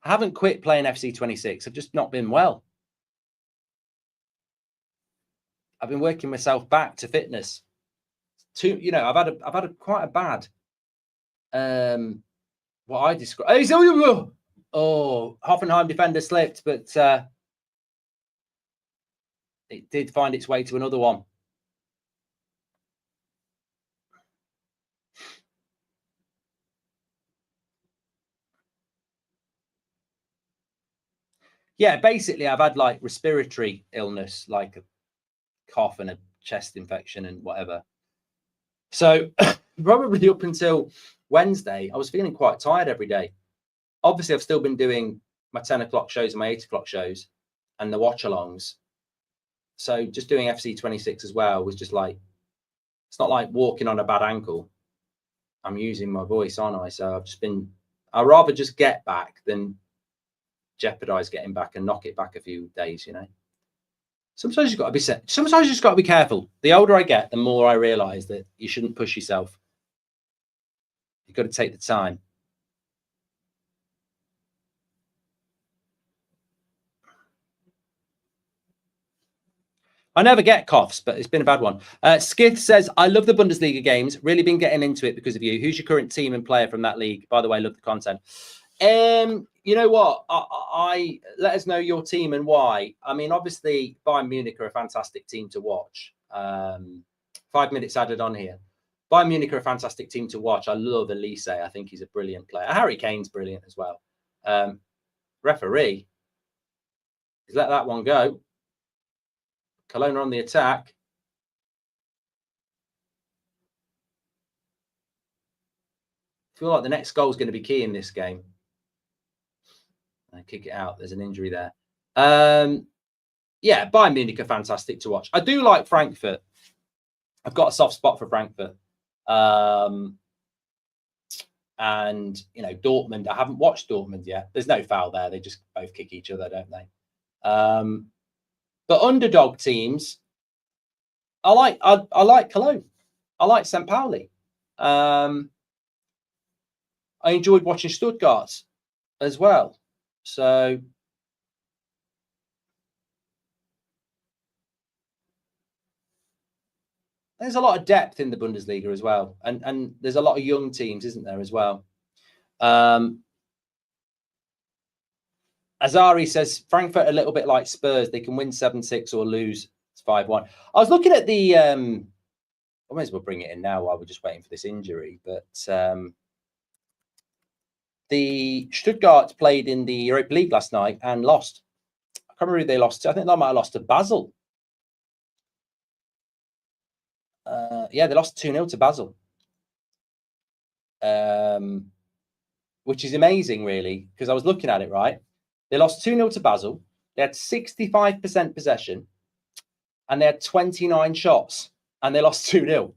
[SPEAKER 1] haven't quit playing FC26. I've just not been well. I've been working myself back to fitness. I've had a quite a bad what I describe. Oh, Hoffenheim defender slipped, but it did find its way to another one. Yeah, basically, I've had like respiratory illness, like a cough and a chest infection and whatever. So probably up until Wednesday, I was feeling quite tired every day. Obviously, I've still been doing my 10 o'clock shows and my 8 o'clock shows and the watch-alongs. So just doing FC26 as well was just like, it's not like walking on a bad ankle. I'm using my voice, aren't I? So I'd rather just get back than jeopardize getting back and knock it back a few days, you know. Sometimes you've got to be set. Sometimes you just got to be careful. The older I get, the more I realize that you shouldn't push yourself. You've got to take the time. I never get coughs, but it's been a bad one. Skith says, I love the Bundesliga games. Really been getting into it because of you. Who's your current team and player from that league? By the way, love the content. You know what? I let us know your team and why. I mean, obviously, Bayern Munich are a fantastic team to watch. 5 minutes added on here. Bayern Munich are a fantastic team to watch. I love Elise. I think he's a brilliant player. Harry Kane's brilliant as well. Referee, he's let that one go. Cologne are on the attack. I feel like the next goal is going to be key in this game. I kick it out. There's an injury there. Yeah, Bayern Munich are fantastic to watch. I do like Frankfurt. I've got a soft spot for Frankfurt. And, you know, Dortmund, I haven't watched Dortmund yet. There's no foul there. They just both kick each other, don't they? But underdog teams, I like Cologne. I like St. Pauli. I enjoyed watching Stuttgart as well. So there's a lot of depth in the Bundesliga as well. And there's a lot of young teams, isn't there, as well? Azari says, Frankfurt a little bit like Spurs. They can win 7-6 or lose 5-1. I was looking at the... I might as well bring it in now while we're just waiting for this injury. But the Stuttgart played in the Europa League last night and lost. I can't remember who they lost to. I think they might have lost to Basel. Yeah, they lost 2-0 to Basel. which is amazing, really, because I was looking at it, right? They lost 2-0 to Basel. They had 65% possession, and they had 29 shots, and they lost 2-0.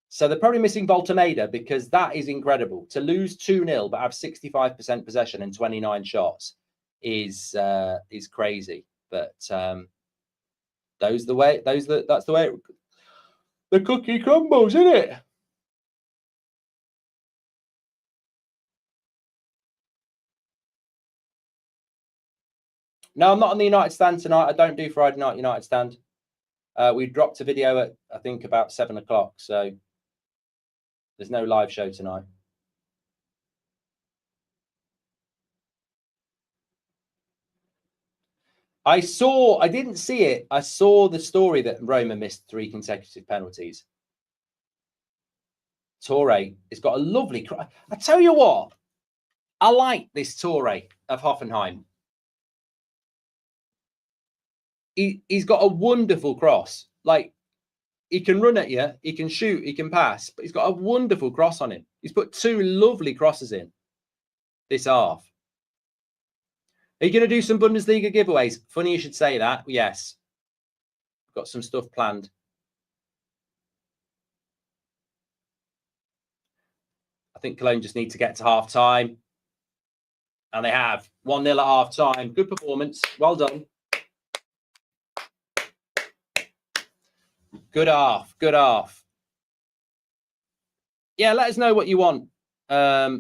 [SPEAKER 1] So they're probably missing Voltemeda, because that is incredible. To lose 2-0 but have 65% possession and 29 shots is crazy. But that's the way the cookie crumbles, isn't it? No, I'm not on the United stand tonight. I don't do Friday night United stand. We dropped a video at, I think, about 7 o'clock. So there's no live show tonight. I didn't see it. I saw the story that Roma missed 3 consecutive penalties. Torre has got a lovely... I tell you what, I like this Torre of Hoffenheim. He's got a wonderful cross. Like, he can run at you, he can shoot, he can pass, but he's got a wonderful cross on him. He's put 2 lovely crosses in this half. Are you going to do some Bundesliga giveaways? Funny you should say that. Yes. Got some stuff planned. I think Cologne just need to get to half time. And they have 1-0 at half time. Good performance. Well done. Good half. Good half. Yeah, let us know what you want. Let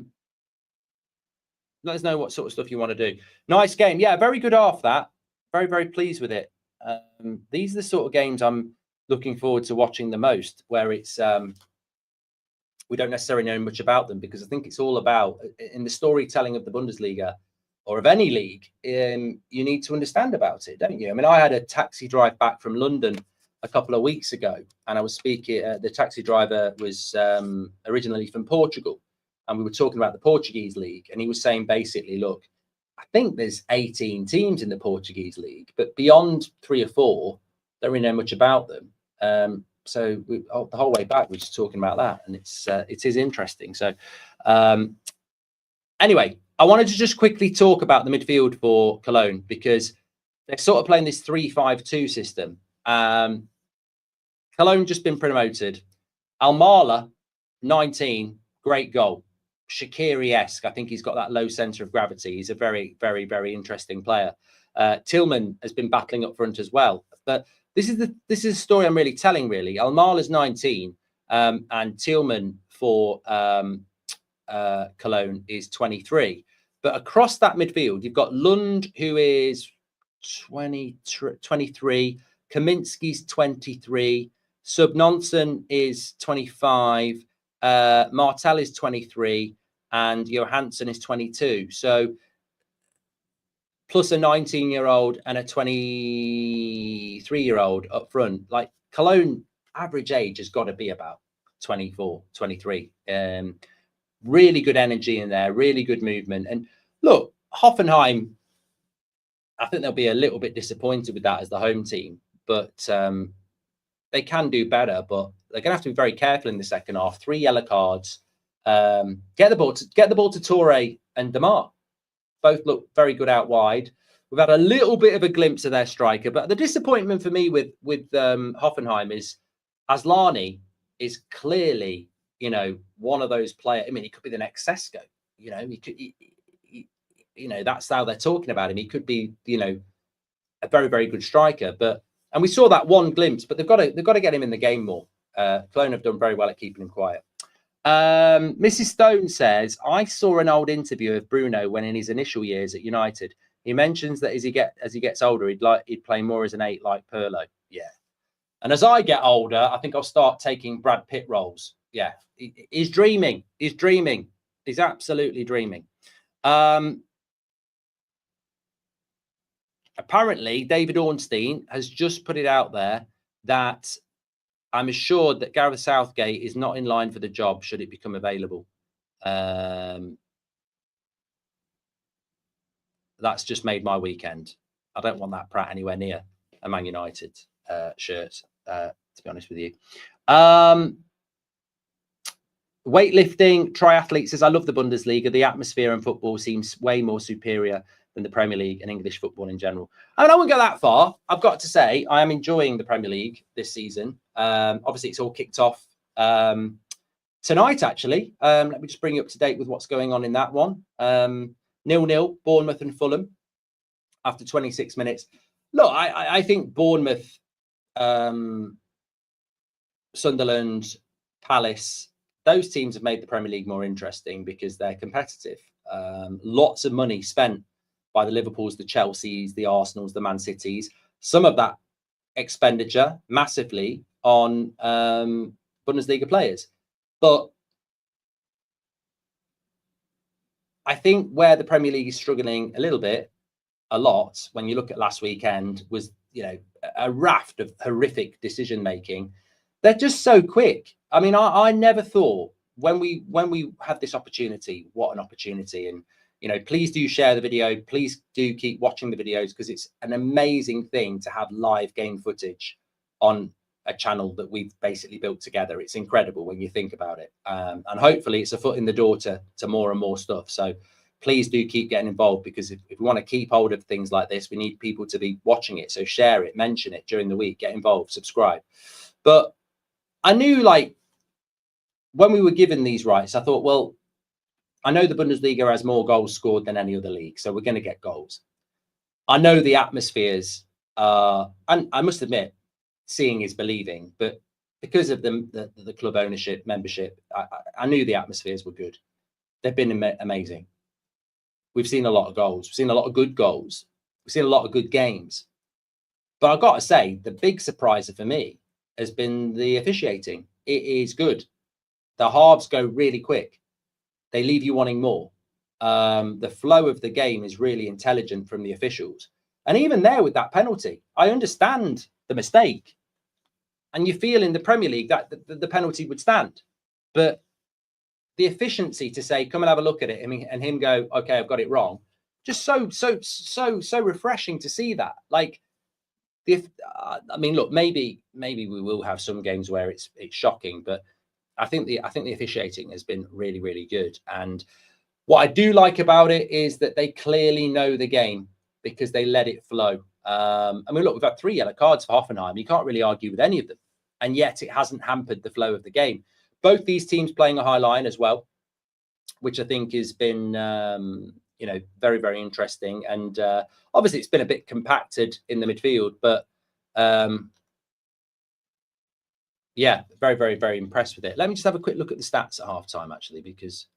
[SPEAKER 1] us know what sort of stuff you want to do. Nice game. Yeah, very good half, that. Very, very pleased with it. These are the sort of games I'm looking forward to watching the most, where it's we don't necessarily know much about them, because I think it's all about, in the storytelling of the Bundesliga or of any league, you need to understand about it, don't you? I mean, I had a taxi drive back from London a couple of weeks ago, and I was speaking, the taxi driver was originally from Portugal, and we were talking about the Portuguese league, and he was saying basically, look, I think there's 18 teams in the Portuguese league, but beyond 3 or 4, don't really know much about them. So the whole way back, we're just talking about that, and it is interesting. So anyway, I wanted to just quickly talk about the midfield for Cologne, because they're sort of playing this 3-5-2 system. Cologne just been promoted. Almala, 19, great goal. Shaqiri-esque. I think he's got that low centre of gravity. He's a very, very, very interesting player. Tillman has been battling up front as well. But this is a story I'm really telling, really. Almala's 19, and Tillman for Cologne is 23. But across that midfield, you've got Lund, who is 23. Kaminski's 23. Subnonsen is 25. Martel is 23. And Johansson is 22. So plus a 19-year-old and a 23-year-old up front. Like, Cologne average age has got to be about 24, 23. Really good energy in there, really good movement. And look, Hoffenheim, I think they'll be a little bit disappointed with that as the home team, but they can do better. But they're going to have to be very careful in the second half. 3 yellow cards. Get the ball to Torre and Demar. Both look very good out wide. We've had a little bit of a glimpse of their striker, but the disappointment for me with Hoffenheim is Aslani is clearly, you know, one of those players. I mean, he could be the next Sesko. You know, you know, that's how they're talking about him. He could be, you know, a very, very good striker. And we saw that one glimpse, but they've got to get him in the game more. Cologne have done very well at keeping him quiet. Mrs. Stone says, I saw an old interview of Bruno when in his initial years at United. He mentions that as he gets older, he'd play more as an 8 like Pirlo. Yeah. And as I get older, I think I'll start taking Brad Pitt roles. Yeah. He's dreaming. He's dreaming. He's absolutely dreaming. Apparently, David Ornstein has just put it out there that I'm assured that Gareth Southgate is not in line for the job should it become available. That's just made my weekend. I don't want that prat anywhere near a Man United shirt, to be honest with you. Weightlifting triathlete says, I love the Bundesliga. The atmosphere in football seems way more superior than the Premier League and English football in general. I mean, I won't go that far. I've got to say, I am enjoying the Premier League this season. Obviously, it's all kicked off tonight, actually. Let me just bring you up to date with what's going on in that one. 0-0, Bournemouth and Fulham after 26 minutes. Look, I think Bournemouth, Sunderland, Palace, those teams have made the Premier League more interesting because they're competitive. Lots of money spent by the Liverpools, the Chelseas, the Arsenals, the Man Cities. Some of that expenditure massively on Bundesliga players. But I think where the Premier League is struggling a lot, when you look at last weekend, was, a raft of horrific decision making. They're just so quick. I mean, I never thought when we had this opportunity, what an opportunity. And, please do share the video. Please do keep watching the videos, because it's an amazing thing to have live game footage on a channel that we've basically built together. It's incredible when you think about it. And hopefully it's a foot in the door to more and more stuff. So please do keep getting involved, because if we want to keep hold of things like this, we need people to be watching it. So share it, mention it during the week, get involved, subscribe. But I knew, when we were given these rights, I thought, well, I know the Bundesliga has more goals scored than any other league, so we're going to get goals. I know the atmospheres, and I must admit, seeing is believing, but because of the club ownership, membership, I knew the atmospheres were good. They've been amazing. We've seen a lot of goals. We've seen a lot of good goals. We've seen a lot of good games. But I've got to say, the big surpriser for me has been the officiating. It is good. The halves go really quick. They leave you wanting more. The flow of the game is really intelligent from the officials. And even there with that penalty, I understand the mistake. And you feel in the Premier League that the penalty would stand. But the efficiency to say, come and have a look at it, and him go, okay, I've got it wrong. Just so refreshing to see that. I mean, look, maybe we will have some games where it's shocking, but I think the officiating has been really, really good. And what I do like about it is that they clearly know the game, because they let it flow. I mean, look, we've had 3 yellow cards for Hoffenheim. You can't really argue with any of them. And yet it hasn't hampered the flow of the game. Both these teams playing a high line as well, which I think has been, very, very interesting. And obviously it's been a bit compacted in the midfield, but yeah, very, very, very impressed with it. Let me just have a quick look at the stats at halftime, actually, because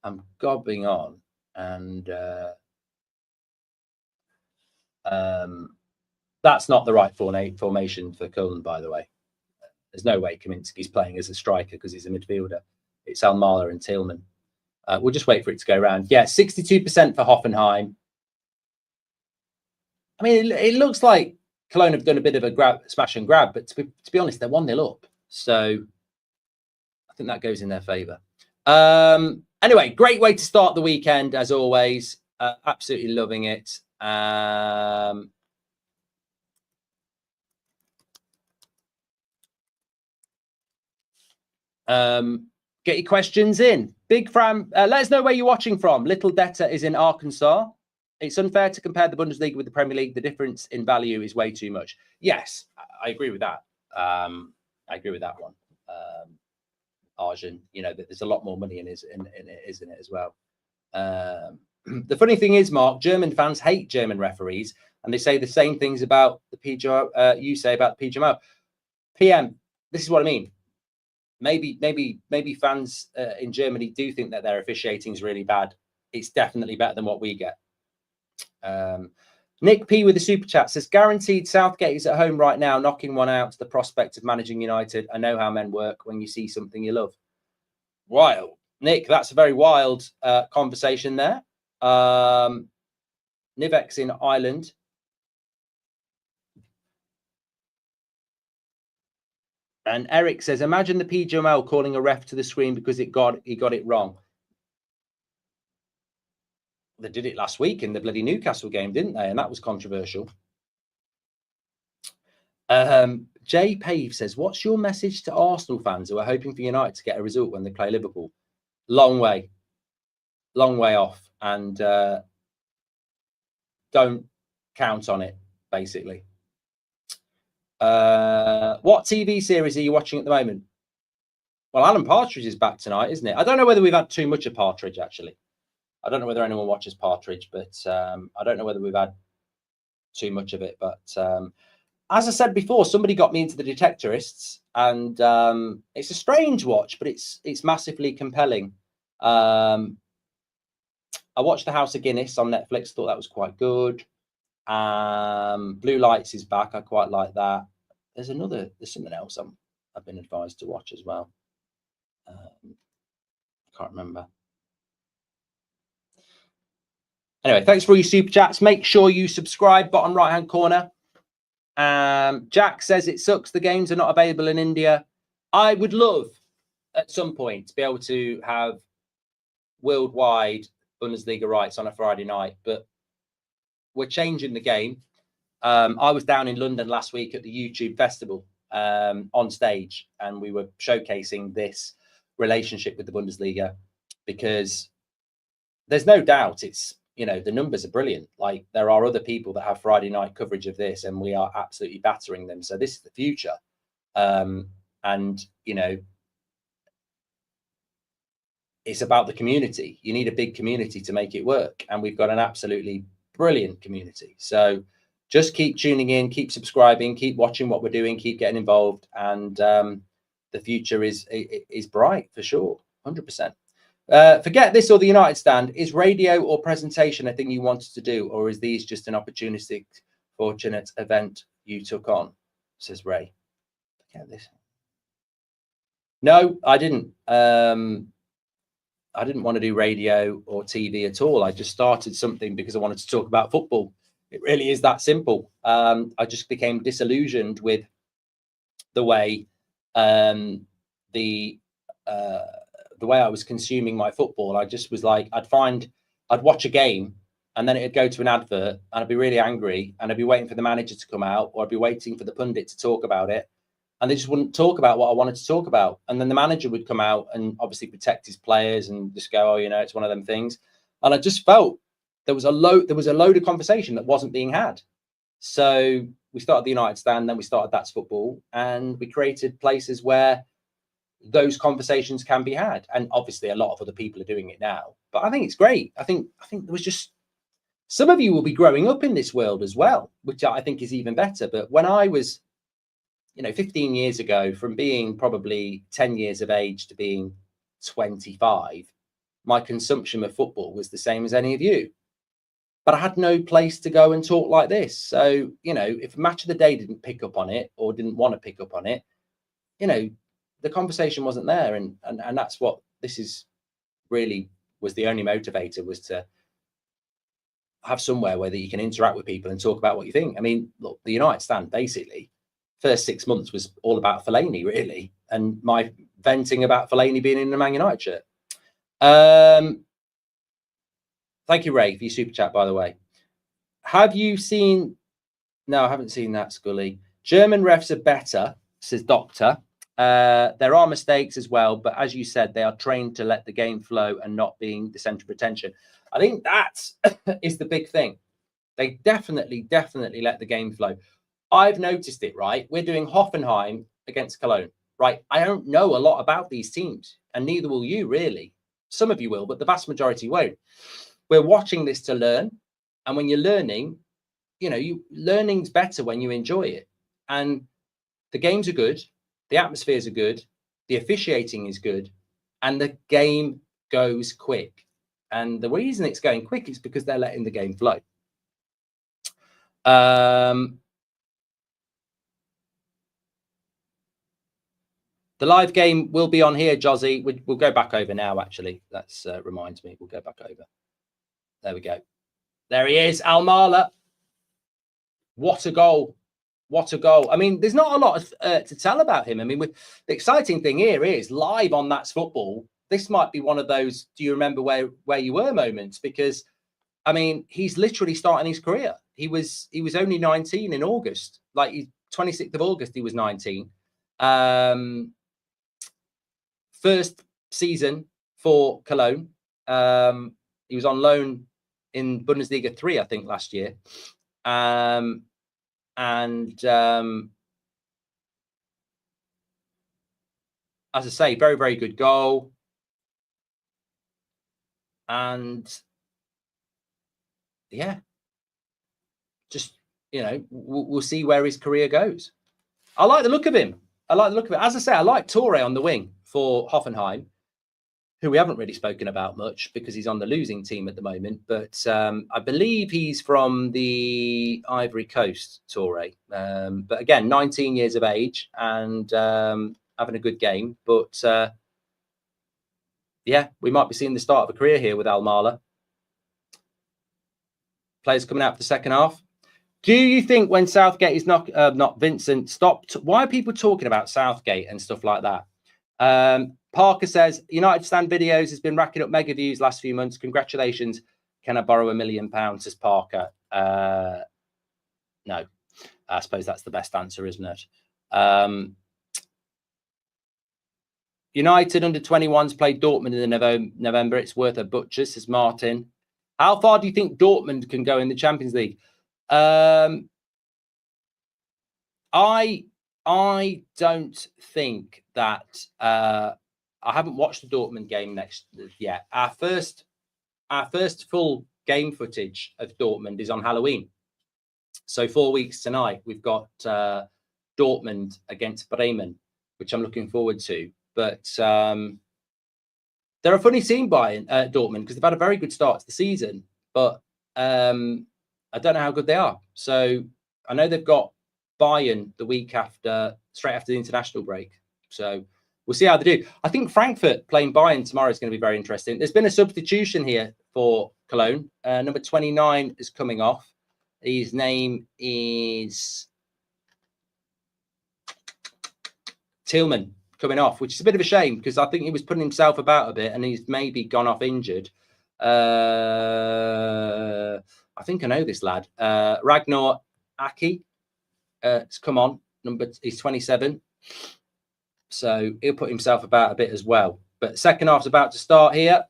[SPEAKER 1] I'm gobbing on. And that's not the right formation for Cologne, by the way. There's no way Kaminski's playing as a striker because he's a midfielder. It's Almala and Tillman. We'll just wait for it to go around. Yeah, 62% for Hoffenheim. I mean, it looks like Cologne have done a bit of a smash and grab, but to be honest, they're 1-0 up. So I think that goes in their favour. Anyway, great way to start the weekend, as always. Absolutely loving it. Get your questions in. Big Fram, let us know where you're watching from. Little Detta is in Arkansas. It's unfair to compare the Bundesliga with the Premier League. The difference in value is way too much. Yes, I agree with that. I agree with that one. Arjun, there's a lot more money in it, isn't it, as well? The funny thing is, Mark, German fans hate German referees, and they say the same things about the PGMO. You say about the PGMO. PM, this is what I mean. Maybe fans in Germany do think that their officiating is really bad. It's definitely better than what we get. Nick P with the super chat says, guaranteed Southgate is at home right now, knocking one out to the prospect of managing United. I know how men work when you see something you love. Wild. Nick, that's a very wild conversation there. Nivex in Ireland. And Eric says, imagine the PGML calling a ref to the screen because he got it wrong. They did it last week in the bloody Newcastle game, didn't they? And that was controversial. Jay Pave says, what's your message to Arsenal fans who are hoping for United to get a result when they play Liverpool? Long way off, and don't count on it, basically. What TV series are you watching at the moment? Well, Alan Partridge is back tonight, isn't it? I don't know whether we've had too much of Partridge, actually. I don't know whether anyone watches Partridge, but I don't know whether we've had too much of it. But as I said before, somebody got me into the Detectorists, and it's a strange watch, but it's massively compelling. I watched The House of Guinness on Netflix, thought that was quite good. Blue Lights is back. I quite like that. There's something else I've been advised to watch as well. I can't remember. Anyway, thanks for all your super chats. Make sure you subscribe, bottom right hand corner. Jack says it sucks the games are not available in India. I would love at some point to be able to have worldwide Bundesliga rights on a Friday night, but we're changing the game. I was down in London last week at the YouTube Festival on stage, and we were showcasing this relationship with the Bundesliga, because there's no doubt it's, you know, the numbers are brilliant. Like, there are other people that have Friday night coverage of this, and we are absolutely battering them. So this is the future. And, you know, it's about the community. You need a big community to make it work. And we've got an absolutely brilliant community. So just keep tuning in, keep subscribing, keep watching what we're doing, keep getting involved. And the future is bright for sure, 100%. Forget this or the United stand. Is radio or presentation a thing you wanted to do, or is these just an opportunistic, fortunate event you took on? Says Ray. Forget this. No, I didn't. I didn't want to do radio or TV at all. I just started something because I wanted to talk about football. It really is that simple. I just became disillusioned with the way the way I was consuming my football. I just was like, I'd watch a game and then it'd go to an advert and I'd be really angry, and I'd be waiting for the manager to come out, or I'd be waiting for the pundit to talk about it, and they just wouldn't talk about what I wanted to talk about. And then the manager would come out and obviously protect his players and just go, oh, you know, it's one of them things. And I just felt there was a load of conversation that wasn't being had. So we started the United stand, then we started That's Football, and we created places where those conversations can be had. And obviously a lot of other people are doing it now, but I think it's great. I think there was just, some of you will be growing up in this world as well, which I think is even better. But when I was, you know, 15 years ago, from being probably 10 years of age to being 25, my consumption of football was the same as any of you, but I had no place to go and talk like this. So, you know, if Match of the Day didn't pick up on it or didn't want to pick up on it, you know, the conversation wasn't there. And that's what this is really, was the only motivator, was to have somewhere where that you can interact with people and talk about what you think. I mean, look, the United stand, basically, first 6 months was all about Fellaini, really, and my venting about Fellaini being in the Man United shirt. Thank you, Ray, for your super chat, by the way. Have you seen? No, I haven't seen that, Scully. German refs are better, says Doctor. There are mistakes as well, but as you said, they are trained to let the game flow and not being the centre of attention. I think that is the big thing. They definitely let the game flow. I've noticed it, right? We're doing Hoffenheim against Cologne, right? I don't know a lot about these teams, and neither will you, really. Some of you will, but the vast majority won't. We're watching this to learn, and when you're learning, you know, learning's better when you enjoy it. And the games are good, the atmospheres are good, the officiating is good, and the game goes quick. And the reason it's going quick is because they're letting the game flow. The live game will be on here, Jozzy. We'll go back over now, actually. That reminds me. We'll go back over. There we go. There he is, Almala. What a goal. What a goal. I mean, there's not a lot to tell about him. I mean, the exciting thing here is, live on That's Football, this might be one of those do you remember where you were moments, because, I mean, he's literally starting his career. He was only 19 in August. Like, 26th of August, he was 19. First season for Cologne. He was on loan in Bundesliga 3, I think, last year. As I say, very, very good goal. And yeah, just, you know, we'll see where his career goes. I like the look of him. I like the look of it. As I say, I like Toure on the wing for Hoffenheim, who we haven't really spoken about much because he's on the losing team at the moment. But I believe he's from the Ivory Coast, Toure. But again, 19 years of age and having a good game. But yeah, we might be seeing the start of a career here with Almala. Players coming out for the second half. Do you think when Southgate is not Vincent stopped? Why are people talking about Southgate and stuff like that? Parker says, United Stand Videos has been racking up mega views last few months. Congratulations. Can I borrow £1 million? Says Parker. No. I suppose that's the best answer, isn't it? United under 21s played Dortmund in the November. It's worth a butcher, says Martin. How far do you think Dortmund can go in the Champions League? I don't think that I haven't watched the Dortmund game yet. Our first full game footage of Dortmund is on Halloween. So 4 weeks tonight, we've got Dortmund against Bremen, which I'm looking forward to. But they're a funny team by Dortmund because they've had a very good start to the season, but I don't know how good they are. So I know they've got Bayern the week after, straight after the international break. So we'll see how they do. I think Frankfurt playing Bayern tomorrow is going to be very interesting. There's been a substitution here for Cologne. Number 29 is coming off. His name is Tillman coming off, which is a bit of a shame because I think he was putting himself about a bit and he's maybe gone off injured. I think I know this lad. Ragnar Aki. It's come on. He's 27. So he'll put himself about a bit as well. But second half's about to start here.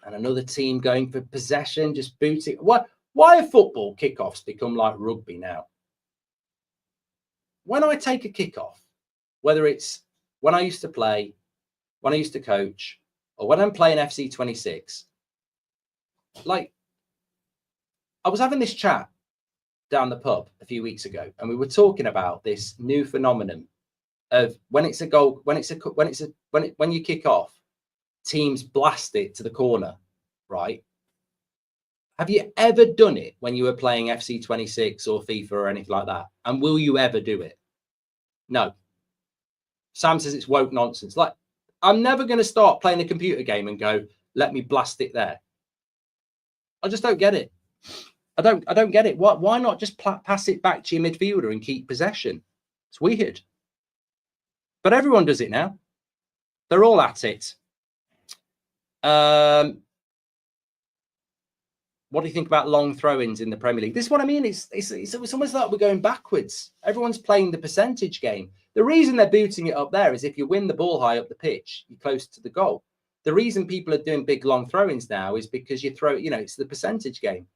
[SPEAKER 1] And another team going for possession, just booting. Why have football kickoffs become like rugby now? When I take a kickoff, whether it's when I used to play, when I used to coach, or when I'm playing FC 26, like I was having this chat down the pub a few weeks ago, and we were talking about this new phenomenon of when it's a goal, when you kick off, teams blast it to the corner, right? Have you ever done it when you were playing FC 26 or FIFA or anything like that? And will you ever do it? No. Sam says it's woke nonsense. Like, I'm never going to start playing a computer game and go, let me blast it there. I just don't get it. I don't get it. Why not just pass it back to your midfielder and keep possession? It's weird. But everyone does it now. They're all at it. What do you think about long throw-ins in the Premier League? This is what I mean. It's almost like we're going backwards. Everyone's playing the percentage game. The reason they're booting it up there is if you win the ball high up the pitch, you're close to the goal. The reason people are doing big long throw-ins now is because you throw, it's the percentage game.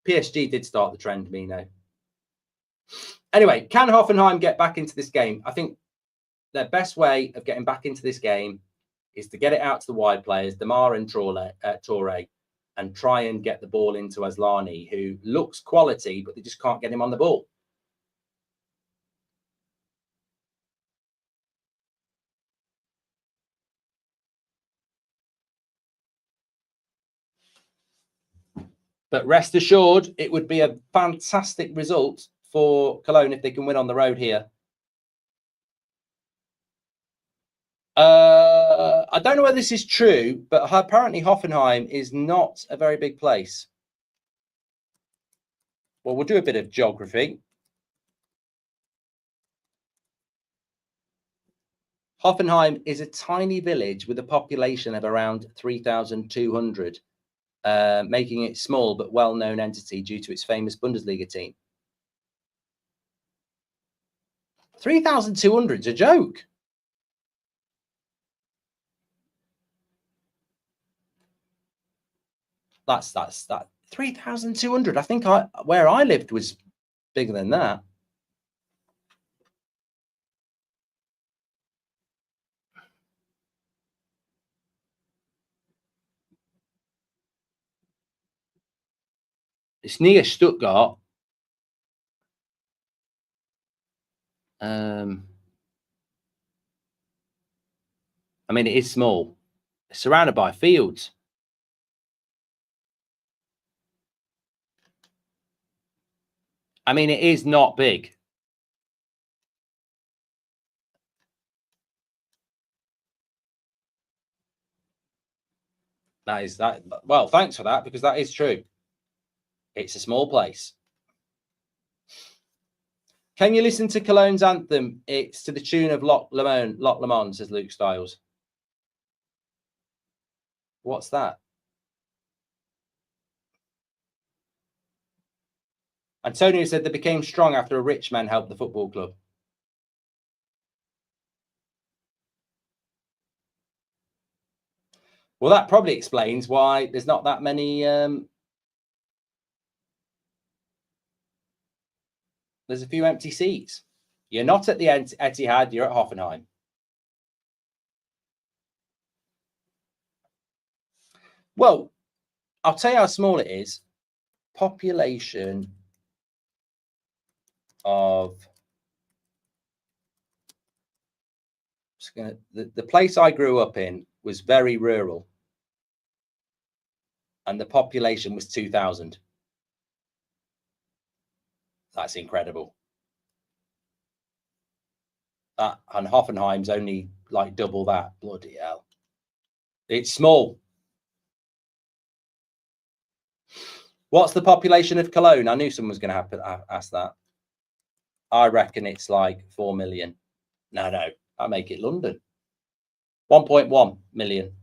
[SPEAKER 1] PSG did start the trend, Mino. Anyway, can Hoffenheim get back into this game? I think their best way of getting back into this game is to get it out to the wide players, Demar and Toure, and try and get the ball into Aslani, who looks quality, but they just can't get him on the ball. But rest assured, it would be a fantastic result for Cologne if they can win on the road here. I don't know whether this is true, but apparently Hoffenheim is not a very big place. Well, we'll do a bit of geography. Hoffenheim is a tiny village with a population of around 3,200, making it a small but well-known entity due to its famous Bundesliga team. 3,200 is a joke. That's 3,200. I think where I lived was bigger than that. It's near Stuttgart. I mean, it is small. It's surrounded by fields. I mean, it is not big. That is that. Well, thanks for that, because that is true. It's a small place. Can you listen to Cologne's anthem? It's to the tune of Loch Lomond, says Luke Styles. What's that? Antonio said they became strong after a rich man helped the football club. Well, that probably explains why there's not that many. There's a few empty seats. You're not at the Etihad, you're at Hoffenheim. Well, I'll tell you how small it is. Population of the place I grew up in was very rural, and the population was 2,000. That's incredible. And Hoffenheim's only like double that. Bloody hell. It's small. What's the population of Cologne? I knew someone was going to ask that. I reckon it's like 4 million. No, I make it London. 1.1 million.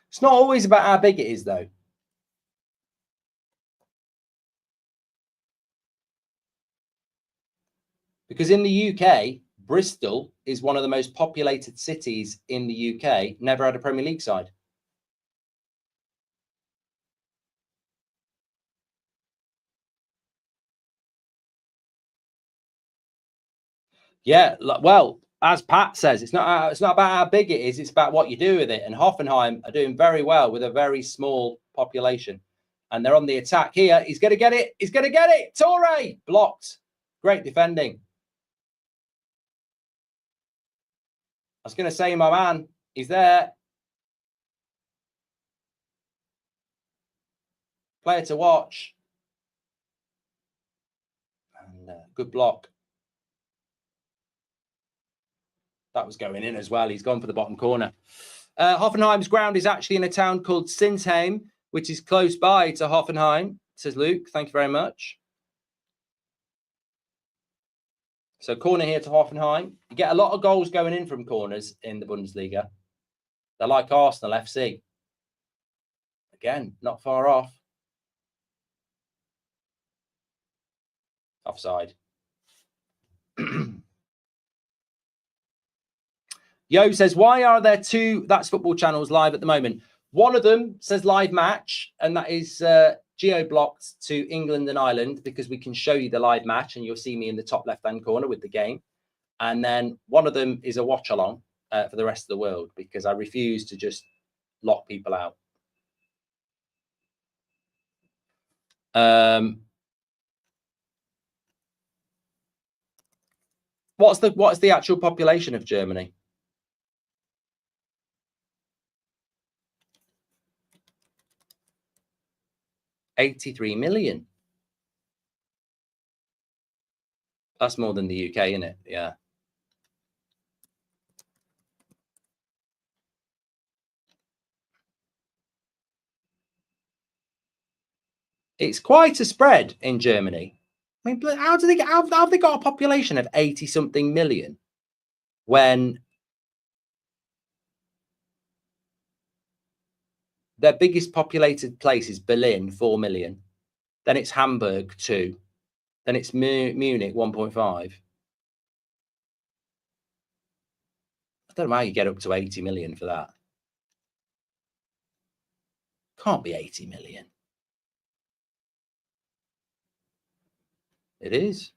[SPEAKER 1] It's not always about how big it is, though. Because in the UK, Bristol is one of the most populated cities in the UK, never had a Premier League side. Yeah, well, as Pat says, it's not about how big it is, it's about what you do with it. And Hoffenheim are doing very well with a very small population. And they're on the attack here. He's going to get it. He's going to get it. Torre blocked. Great defending. I was going to say, my man, he's there. Player to watch. And good block. That was going in as well. He's gone for the bottom corner. Hoffenheim's ground is actually in a town called Sinsheim, which is close by to Hoffenheim, says Luke. Thank you very much. So corner here to Hoffenheim. You get a lot of goals going in from corners in the Bundesliga. They're like Arsenal FC. Again, not far off. Offside. Yo says, why are there two That's Football channels live at the moment? One of them says live match, and that is geo-blocked to England and Ireland, because we can show you the live match and you'll see me in the top left-hand corner with the game. And then one of them is a watch-along for the rest of the world, because I refuse to just lock people out. What's the actual population of Germany? $83 million. That's more than the UK, isn't it? Yeah. It's quite a spread in Germany. I mean, how have they got a population of 80-something million when Their biggest populated place is Berlin, 4 million. Then it's Hamburg, 2. Then it's Munich, 1.5. I don't know how you get up to 80 million for that. Can't be 80 million. It is.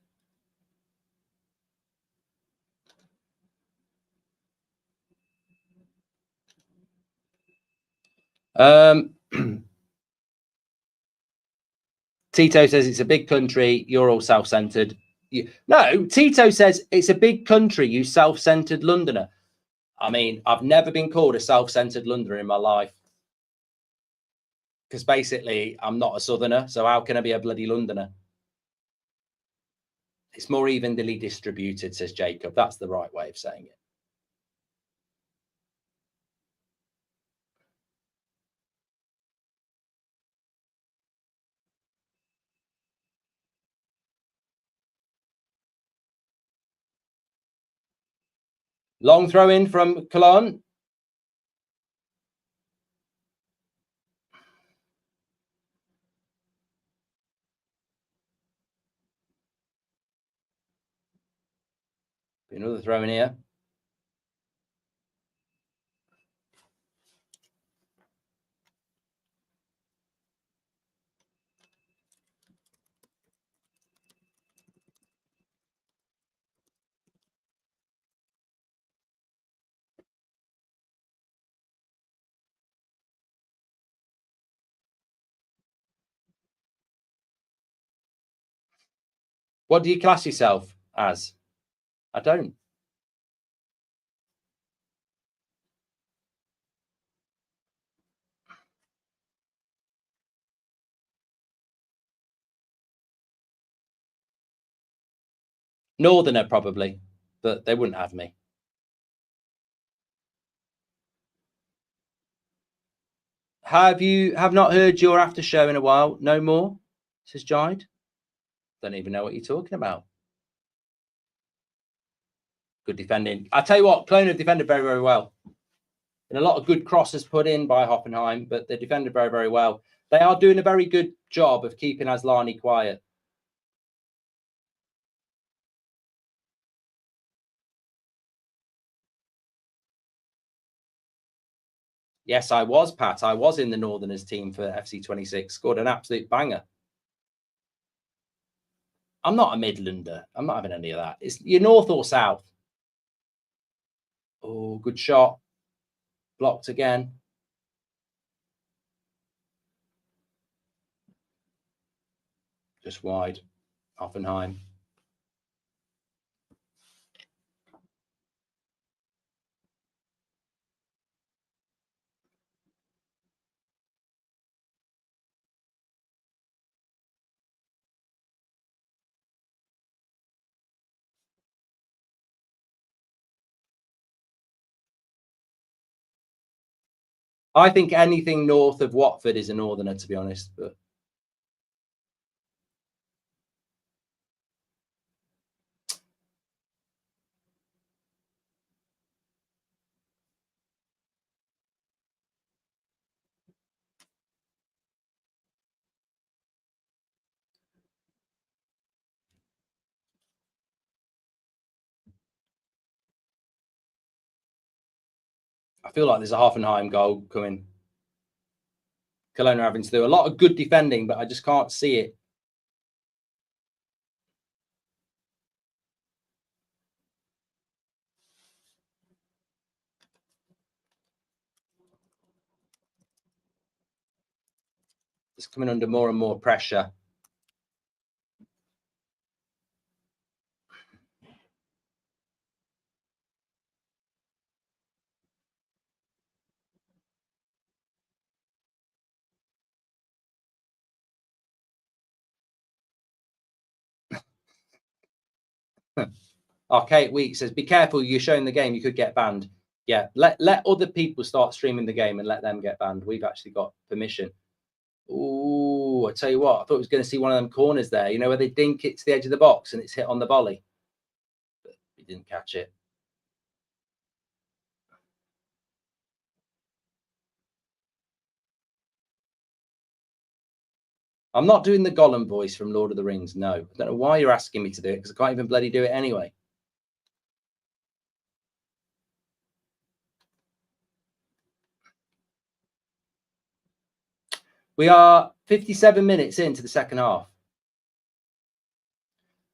[SPEAKER 1] Tito says it's a big country. You're all self-centered. No, Tito says it's a big country. You self-centered Londoner. I mean, I've never been called a self-centered Londoner in my life. Because basically, I'm not a Southerner. So how can I be a bloody Londoner? It's more evenly distributed, says Jacob. That's the right way of saying it. Long throw in from Cologne. Another throw in here. What do you class yourself as? I don't. Northerner, probably, but they wouldn't have me. Have not heard your after show in a while? No more, says Jide. Don't even know what you're talking about. Good defending. I tell you what, Cologne have defended very, very well. And a lot of good crosses put in by Hoffenheim, but they defended very, very well. They are doing a very good job of keeping Aslani quiet. Yes, I was, Pat. I was in the Northerners team for FC26. Scored an absolute banger. I'm not a Midlander. I'm not having any of that. You're north or south. Oh, good shot. Blocked again. Just wide. Hoffenheim. I think anything north of Watford is a Northerner, to be honest. But I feel like there's a Hoffenheim goal coming. Cologne are having to do a lot of good defending, but I just can't see it. It's coming under more and more pressure. Archaic Week says, be careful, you're showing the game, you could get banned. Yeah, let other people start streaming the game and let them get banned. We've actually got permission. Oh, I tell you what, I thought I was going to see one of them corners there, you know, where they dink it to the edge of the box and it's hit on the volley. But he didn't catch it. I'm not doing the Gollum voice from Lord of the Rings. No, I don't know why you're asking me to do it because I can't even bloody do it anyway. We are 57 minutes into the second half.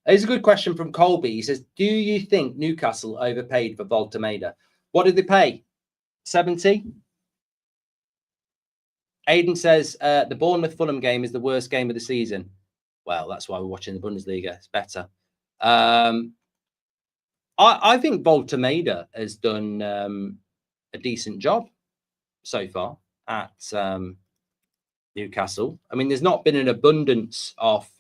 [SPEAKER 1] Here's a good question from Colby. He says, do you think Newcastle overpaid for Voltemeda? What did they pay? 70? Aidan says, the Bournemouth-Fulham game is the worst game of the season. Well, that's why we're watching the Bundesliga. It's better. I think Voltemeda has done a decent job so far at Newcastle. I mean, there's not been an abundance of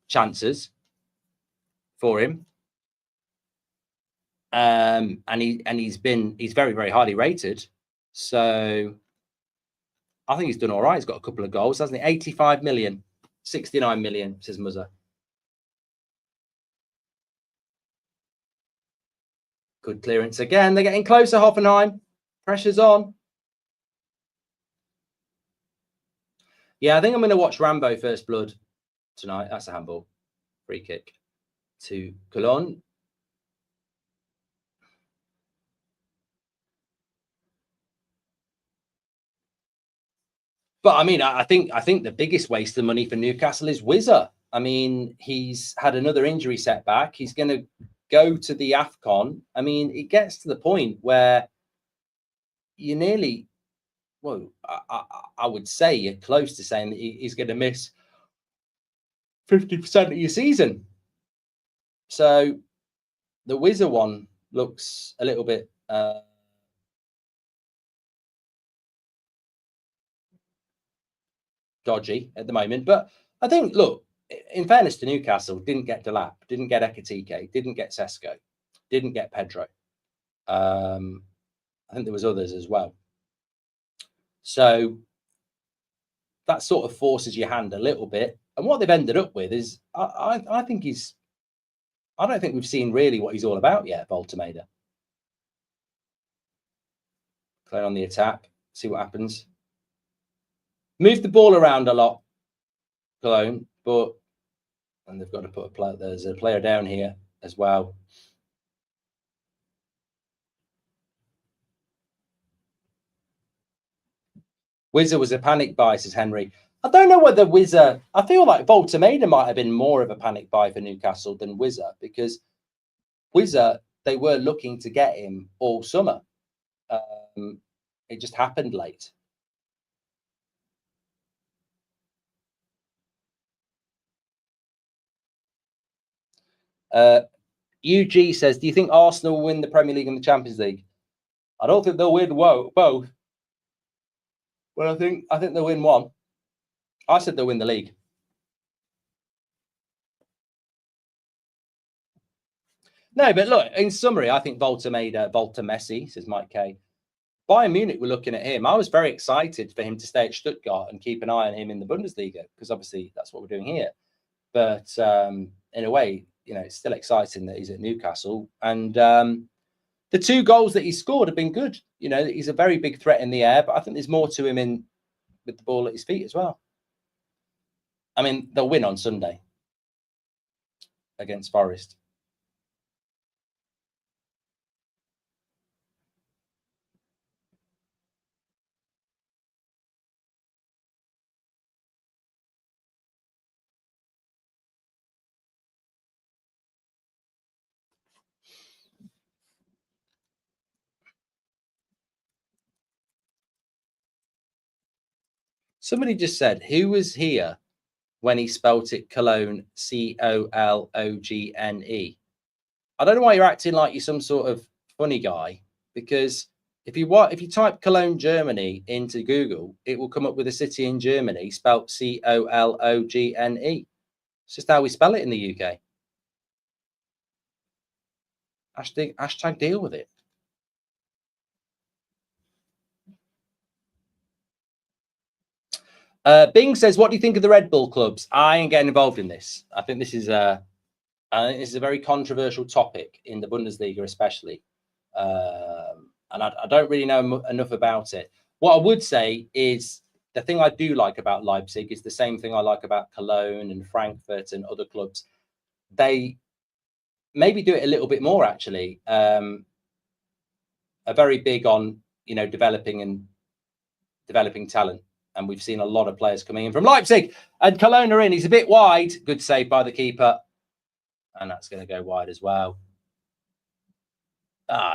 [SPEAKER 1] chances for him, and he's very, very highly rated. So I think he's done all right. He's got a couple of goals, hasn't he? 85 million, 69 million, says Muzza. Good clearance again. They're getting closer, Hoffenheim. Pressure's on. Yeah, I think I'm going to watch Rambo First Blood tonight. That's a handball. Free kick to Cologne. But I mean, I think the biggest waste of money for Newcastle is Wizza. I mean, he's had another injury setback. He's going to go to the AFCON. I mean, it gets to the point where you nearly, well, I would say you're close to saying that he's going to miss 50% of your season. So the Wizza one looks a little bit dodgy at the moment. But I think, look, in fairness to Newcastle, didn't get Delap, didn't get Ekatike, didn't get Sesko, didn't get Pedro. I think there was others as well. So that sort of forces your hand a little bit. And what they've ended up with is, I think I don't think we've seen really what he's all about yet, Voltemeda. Play on the attack, see what happens. Move the ball around a lot, Cologne, and they've got to put a player. There's a player down here as well. Wizza was a panic buy, says Henry. I don't know whether Wizza. I feel like Voltemeda might have been more of a panic buy for Newcastle than Wizza, because Wizza, they were looking to get him all summer. It just happened late. UG says, do you think Arsenal will win the Premier League and the Champions League? I don't think they'll win both. Well, I think they'll win one. I said they'll win the league. No, but look, in summary, I think Volta-Messi, says Mike K. Bayern Munich were looking at him. I was very excited for him to stay at Stuttgart and keep an eye on him in the Bundesliga, because obviously that's what we're doing here. But in a way, you know, it's still exciting that he's at Newcastle. And the 2 goals that he scored have been good. You know, he's a very big threat in the air, but I think there's more to him with the ball at his feet as well. I mean, they'll win on Sunday against Forest. Somebody just said, who was here when he spelt it Cologne, Cologene? I don't know why you're acting like you're some sort of funny guy, because if you type Cologne, Germany into Google, it will come up with a city in Germany spelt Cologene. It's just how we spell it in the UK. Hashtag deal with it. Bing says, what do you think of the Red Bull clubs? I ain't getting involved in this. I think this is a very controversial topic in the Bundesliga, especially. and I don't really know enough about it. What I would say is the thing I do like about Leipzig is the same thing I like about Cologne and Frankfurt and other clubs. They maybe do it a little bit more, actually. Are very big on, you know, developing talent. And we've seen a lot of players coming in from Leipzig, and Cologne are in. He's a bit wide. Good save by the keeper. And that's going to go wide as well.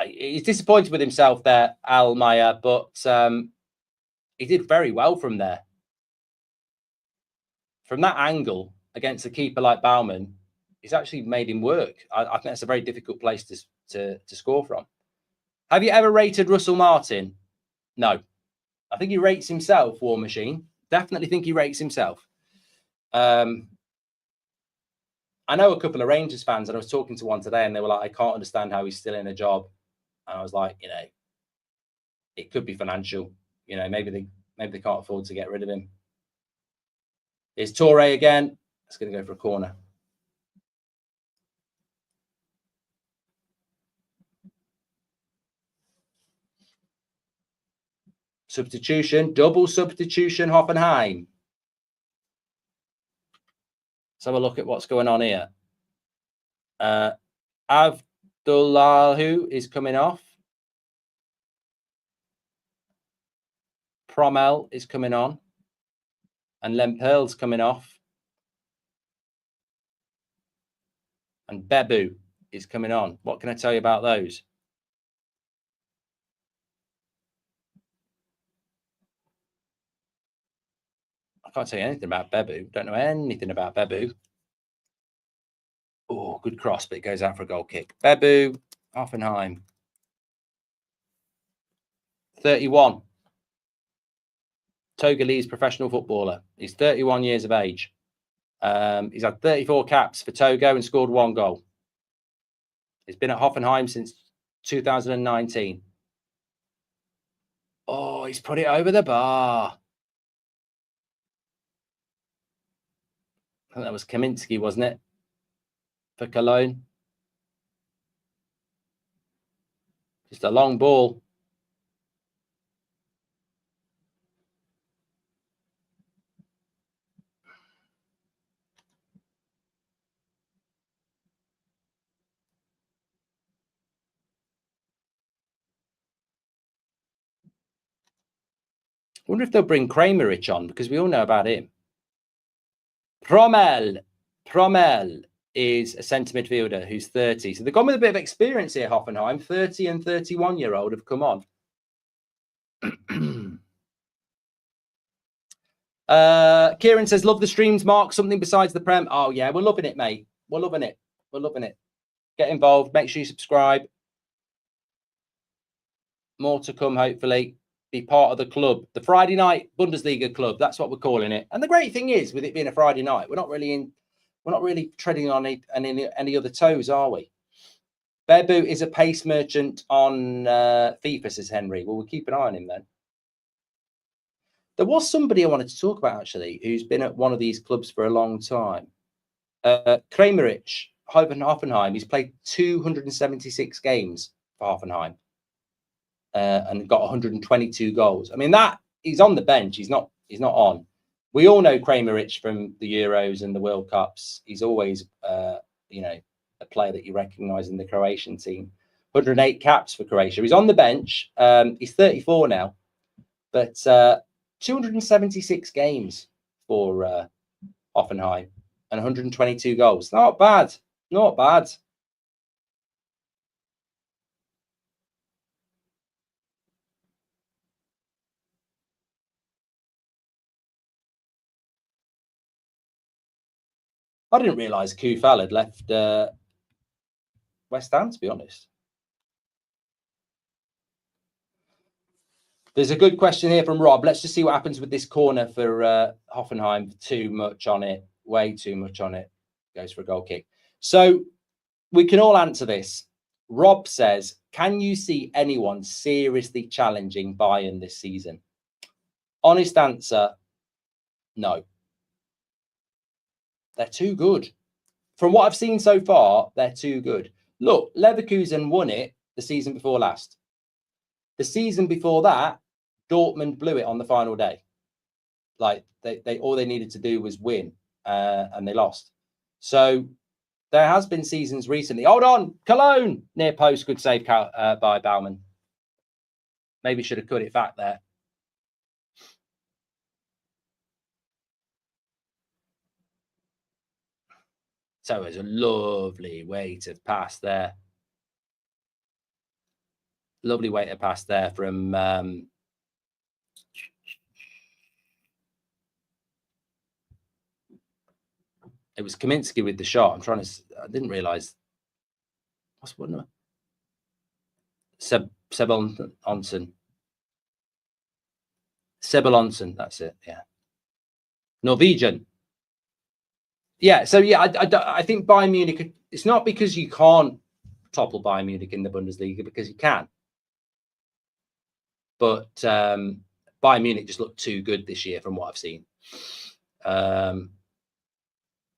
[SPEAKER 1] He's disappointed with himself there, Almayer, but he did very well from there. From that angle against a keeper like Baumann, he's actually made him work. I think that's a very difficult place to score from. Have you ever rated Russell Martin? No. I think he rates himself, War Machine. Definitely think he rates himself. I know a couple of Rangers fans, and I was talking to one today, and they were like, I can't understand how he's still in a job. And I was like, you know, it could be financial. You know, maybe they can't afford to get rid of him. Here's Toure again. It's going to go for a corner. Substitution, double substitution, Hoffenheim. Let's have a look at what's going on here. Abdullahu is coming off. Promel is coming on. And Lemperl's coming off. And Bebu is coming on. What can I tell you about those? I can't tell you anything about Bebu. Don't know anything about Bebu. Oh, good cross, but it goes out for a goal kick. Bebu, Hoffenheim. 31. Togolese professional footballer. He's 31 years of age. He's had 34 caps for Togo and scored 1 goal. He's been at Hoffenheim since 2019. Oh, he's put it over the bar. I think that was Kaminski, wasn't it? For Cologne. Just a long ball. I wonder if they'll bring Kramerich on, because we all know about him. Promel is a centre midfielder who's 30. So they've gone with a bit of experience here, Hoffenheim. 30 and 31-year-old have come on. Kieran says, love the streams, Mark. Something besides the Prem. Oh, yeah, we're loving it, mate. We're loving it. We're loving it. Get involved. Make sure you subscribe. More to come, hopefully. Be part of the club. The Friday night Bundesliga club. That's what we're calling it. And the great thing is, with it being a Friday night, we're not really treading on any other toes, are we? Bebu is a pace merchant on FIFA, says Henry. Well, we'll keep an eye on him then. There was somebody I wanted to talk about, actually, who's been at one of these clubs for a long time. Kramerich, Hoffenheim. He's played 276 games for Hoffenheim and got 122 goals. I mean, that he's on the bench. He's not on. We all know Kramerich from the Euros and the World Cups. He's always, you know, a player that you recognise in the Croatian team. 108 caps for Croatia. He's on the bench. He's 34 now, but 276 games for Hoffenheim and 122 goals. Not bad. Not bad. I didn't realise Kufal had left West Ham, to be honest. There's a good question here from Rob. Let's just see what happens with this corner for Hoffenheim. Too much on it. Way too much on it. Goes for a goal kick. So we can all answer this. Rob says, can you see anyone seriously challenging Bayern this season? Honest answer, no. They're too good. From what I've seen so far, they're too good. Look, Leverkusen won it the season before last. The season before that, Dortmund blew it on the final day. Like they all they needed to do was win, and they lost. So there has been seasons recently. Hold on, Cologne near post, good save by Baumann. Maybe should have cut it back there. So it was a lovely weighted pass there. Lovely weighted pass there from it was Kaminsky with the shot. I'm trying to. I didn't realize. What's what number? Sebelonsen. Sebelonsen. That's it. Yeah. Norwegian. Yeah. So yeah, I think Bayern Munich. It's not because you can't topple Bayern Munich in the Bundesliga, because you can. But Bayern Munich just looked too good this year from what I've seen.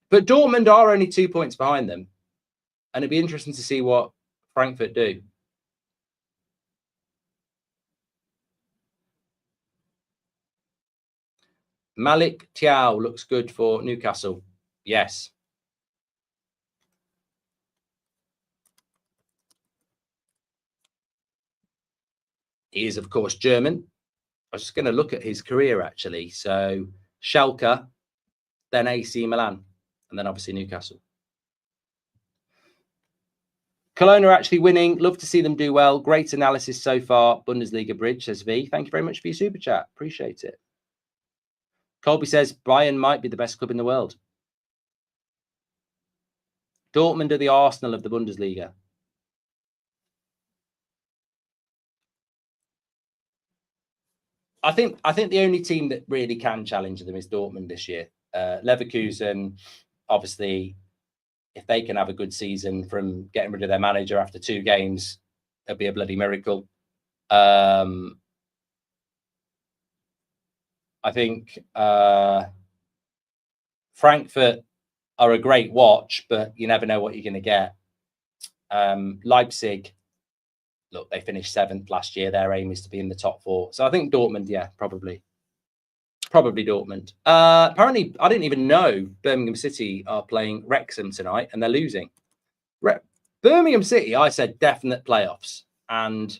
[SPEAKER 1] But Dortmund are only 2 points behind them. And it'd be interesting to see what Frankfurt do. Malik Thiaw looks good for Newcastle. Yes. He is, of course, German. I was just going to look at his career, actually. So Schalke, then AC Milan, and then obviously Newcastle. Cologne are actually winning. Love to see them do well. Great analysis so far. Bundesliga Bridge, says V. Thank you very much for your super chat. Appreciate it. Colby says Bayern might be the best club in the world. Dortmund are the Arsenal of the Bundesliga. I think the only team that really can challenge them is Dortmund this year. Leverkusen, obviously, if they can have a good season from getting rid of their manager after 2 games, it'll be a bloody miracle. I think Frankfurt are a great watch, but you never know what you're going to get. Leipzig, look, they finished 7th last year. Their aim is to be in the top 4. So I think Dortmund, yeah, probably Dortmund. Apparently, I didn't even know Birmingham City are playing Wrexham tonight, and they're losing. Birmingham City, I said definite playoffs, and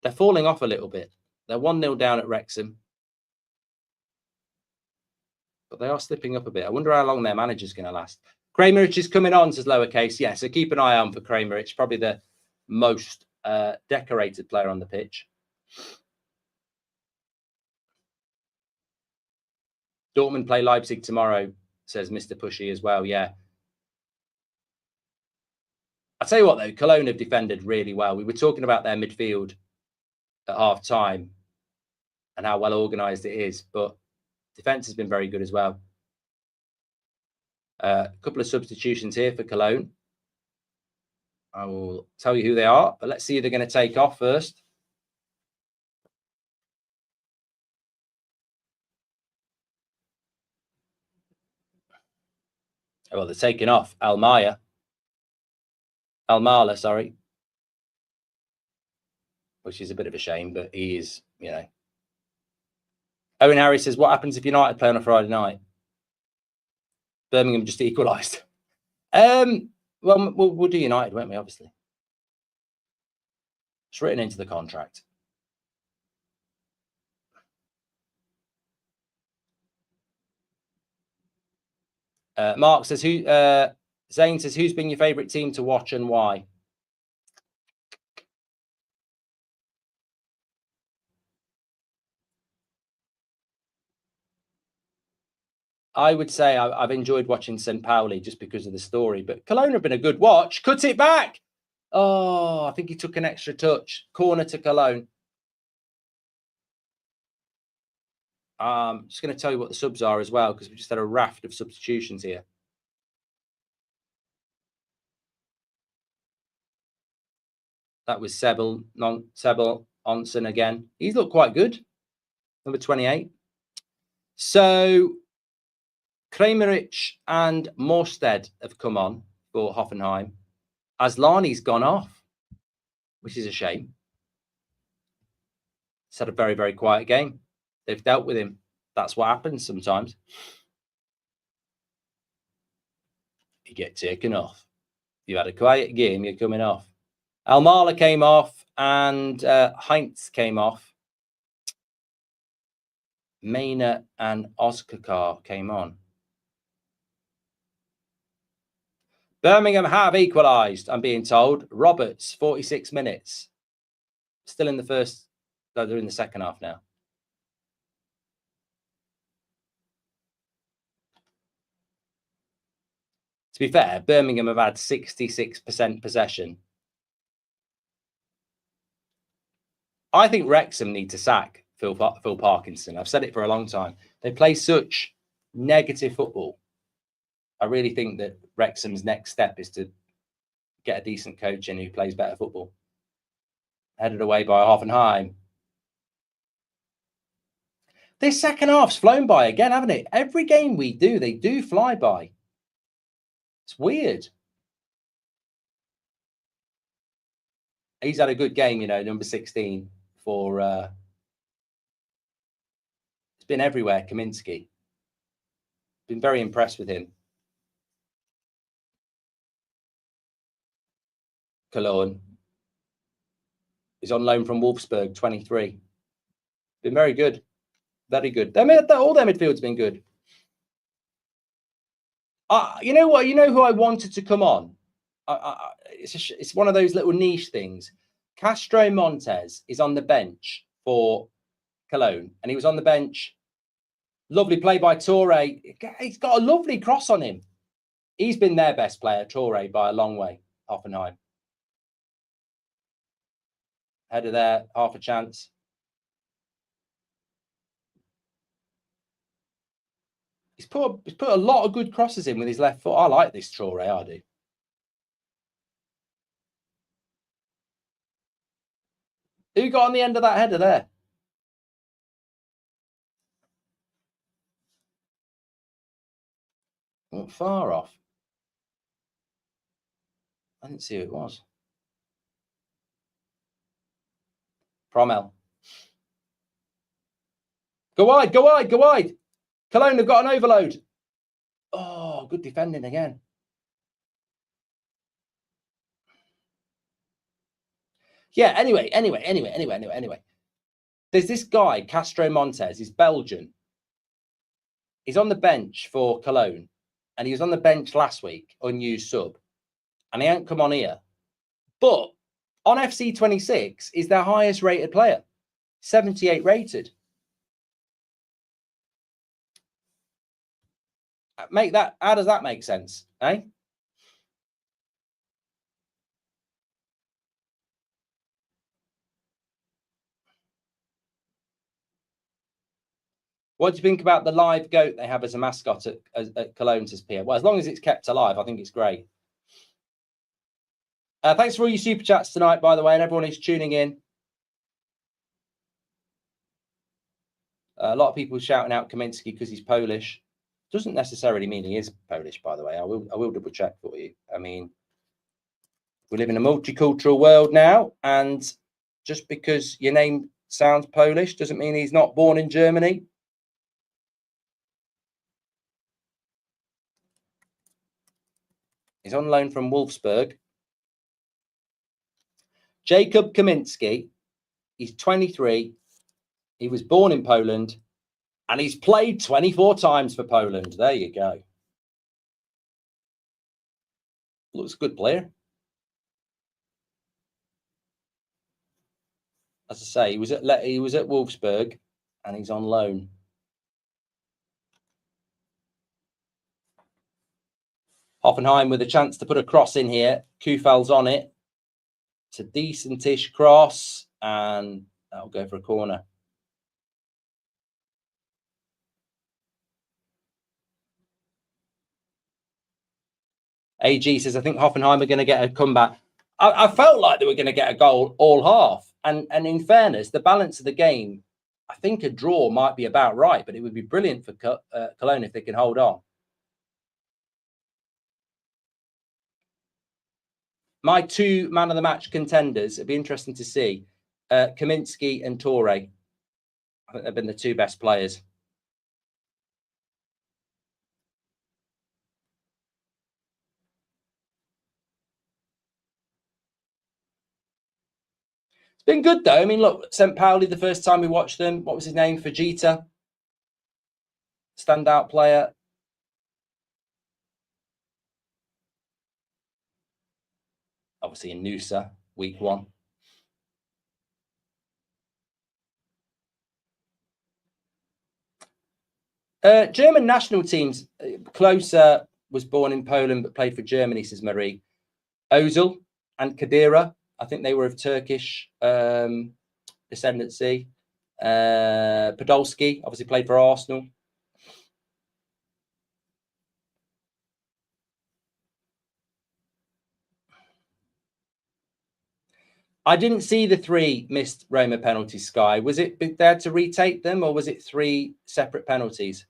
[SPEAKER 1] they're falling off a little bit. They're 1-0 down at Wrexham, but they are slipping up a bit. I wonder how long their manager's going to last. Kramerich is coming on, says lowercase. Yeah, so keep an eye on for Kramerich, probably the most decorated player on the pitch. Dortmund play Leipzig tomorrow, says Mr. Pushy as well. Yeah. I'll tell you what, though, Cologne have defended really well. We were talking about their midfield at half time and how well organised it is, but defence has been very good as well. A couple of substitutions here for Cologne. I will tell you who they are, but let's see who they're going to take off first. Well, they're taking off Almala, sorry. Which is a bit of a shame, but he is, you know. Owen Harry says, what happens if United play on a Friday night? Birmingham just equalised. Well, we'll do United, won't we, obviously? It's written into the contract. Mark says, Zane says, who's been your favourite team to watch and why? I would say I've enjoyed watching St. Pauli just because of the story, but Cologne have been a good watch. Cut it back. Oh, I think he took an extra touch. Corner to Cologne. Just going to tell you what the subs are as well, because we just had a raft of substitutions here. That was Sebel Onsen again. He's looked quite good. Number 28. So Kramerich and Morsted have come on for Hoffenheim. Aslani's gone off, which is a shame. He's had a very, very quiet game. They've dealt with him. That's what happens sometimes. You get taken off. You've had a quiet game, you're coming off. Almala came off and Heinz came off. Maynard and Oskar came on. Birmingham have equalised, I'm being told. Roberts, 46 minutes. Still in the first, no, they're in the second half now. To be fair, Birmingham have had 66% possession. I think Wrexham need to sack Phil Parkinson. I've said it for a long time. They play such negative football. I really think that Wrexham's next step is to get a decent coach in who plays better football. Headed away by Hoffenheim. This second half's flown by again, haven't it? Every game we do, they do fly by. It's weird. He's had a good game, you know, number 16 for... it's been everywhere, Kaminsky. Been very impressed with him. Cologne. He's on loan from Wolfsburg, 23. Been very good. Very good. All their midfield's been good. You know what? You know who I wanted to come on? It's one of those little niche things. Castro Montes is on the bench for Cologne, and he was on the bench. Lovely play by Toure. He's got a lovely cross on him. He's been their best player, Toure, by a long way. Hoffenheim. Header there, half a chance. He's put a lot of good crosses in with his left foot. I like this Toure, I do. Who got on the end of that header there? Not far off. I didn't see who it was. Promel. Go wide, go wide, go wide. Cologne have got an overload. Oh, good defending again. Yeah, anyway. There's this guy, Castro Montes. He's Belgian. He's on the bench for Cologne. And he was on the bench last week, unused sub. And he ain't come on here. But on FC26 is their highest rated player. 78 rated. How does that make sense? Eh? What do you think about the live goat they have as a mascot at Cologne, says Pierre? Well, as long as it's kept alive, I think it's great. Thanks for all your super chats tonight, by the way, and everyone who's tuning in. A lot of people shouting out Kaminsky because he's Polish. Doesn't necessarily mean he is Polish, by the way. I will double check for you. I mean, we live in a multicultural world now, and just because your name sounds Polish doesn't mean he's not born in Germany. He's on loan from Wolfsburg. Jacob Kaminsky. He's 23. He was born in Poland. And he's played 24 times for Poland. There you go. Looks a good player. As I say, he was at Wolfsburg, and he's on loan. Hoffenheim with a chance to put a cross in here. Kufel's on it. It's a decentish cross, and that'll go for a corner. AG says, I think Hoffenheim are going to get a comeback. I felt like they were going to get a goal all half. And in fairness, the balance of the game, I think a draw might be about right, but it would be brilliant for Cologne if they can hold on. My two man of the match contenders, it'd be interesting to see, Kaminsky and Toure. I think they've been the two best players. It's been good though. I mean, look, St. Pauli, the first time we watched them, what was his name? Fujita, standout player. Obviously in Noosa, week 1. German national teams. Klose was born in Poland but played for Germany, says Marie. Ozil and Kadira, I think they were of Turkish descendancy. Podolski obviously played for Arsenal. I didn't see the 3 missed Roma penalties, Sky. Was it there to retake them, or was it 3 separate penalties?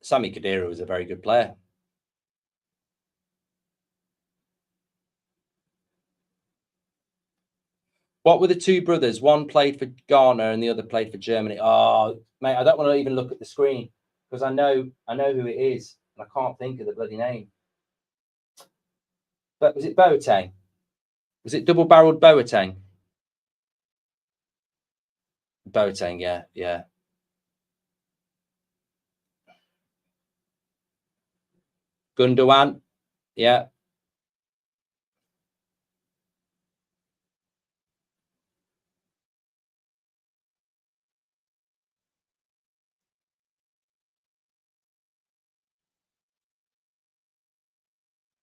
[SPEAKER 1] Sami Khedira was a very good player. What were the 2 brothers? One played for Ghana and the other played for Germany. Oh, mate, I don't want to even look at the screen because I know who it is and I can't think of the bloody name. But was it Boateng? Was it double-barreled Boateng? Boateng, yeah. Gundogan, yeah.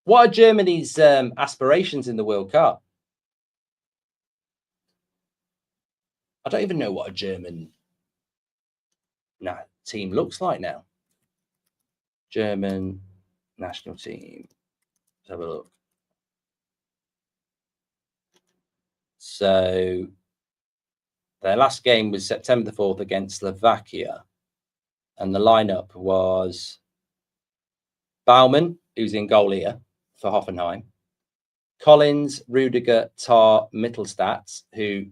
[SPEAKER 1] What are Germany's aspirations in the World Cup? I don't even know what a German team looks like now. German national team. Let's have a look. So their last game was September the 4th against Slovakia. And the lineup was Baumann, who's in goal here for Hoffenheim. Collins, Rudiger, Tar, Mittelstadt, who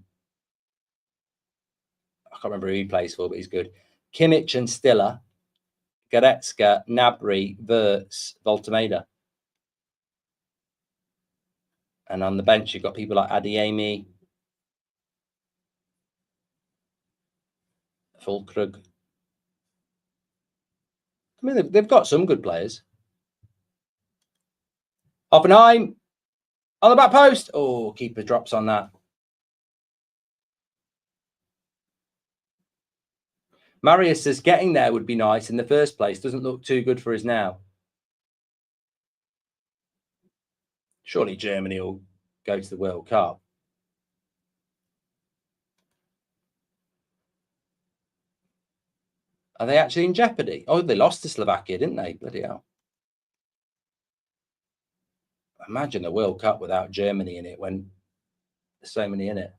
[SPEAKER 1] I can't remember who he plays for, but he's good. Kimmich and Stiller, Goretzka, Gnabry, Wirtz, Voltemeda. And on the bench, you've got people like Adeyemi, Fulkrug. I mean, they've got some good players. Hoffenheim on the back post. Oh, keeper drops on that. Marius says getting there would be nice in the first place. Doesn't look too good for us now. Surely Germany will go to the World Cup. Are they actually in jeopardy? Oh, they lost to Slovakia, didn't they? Bloody hell. Imagine the World Cup without Germany in it when there's so many in it.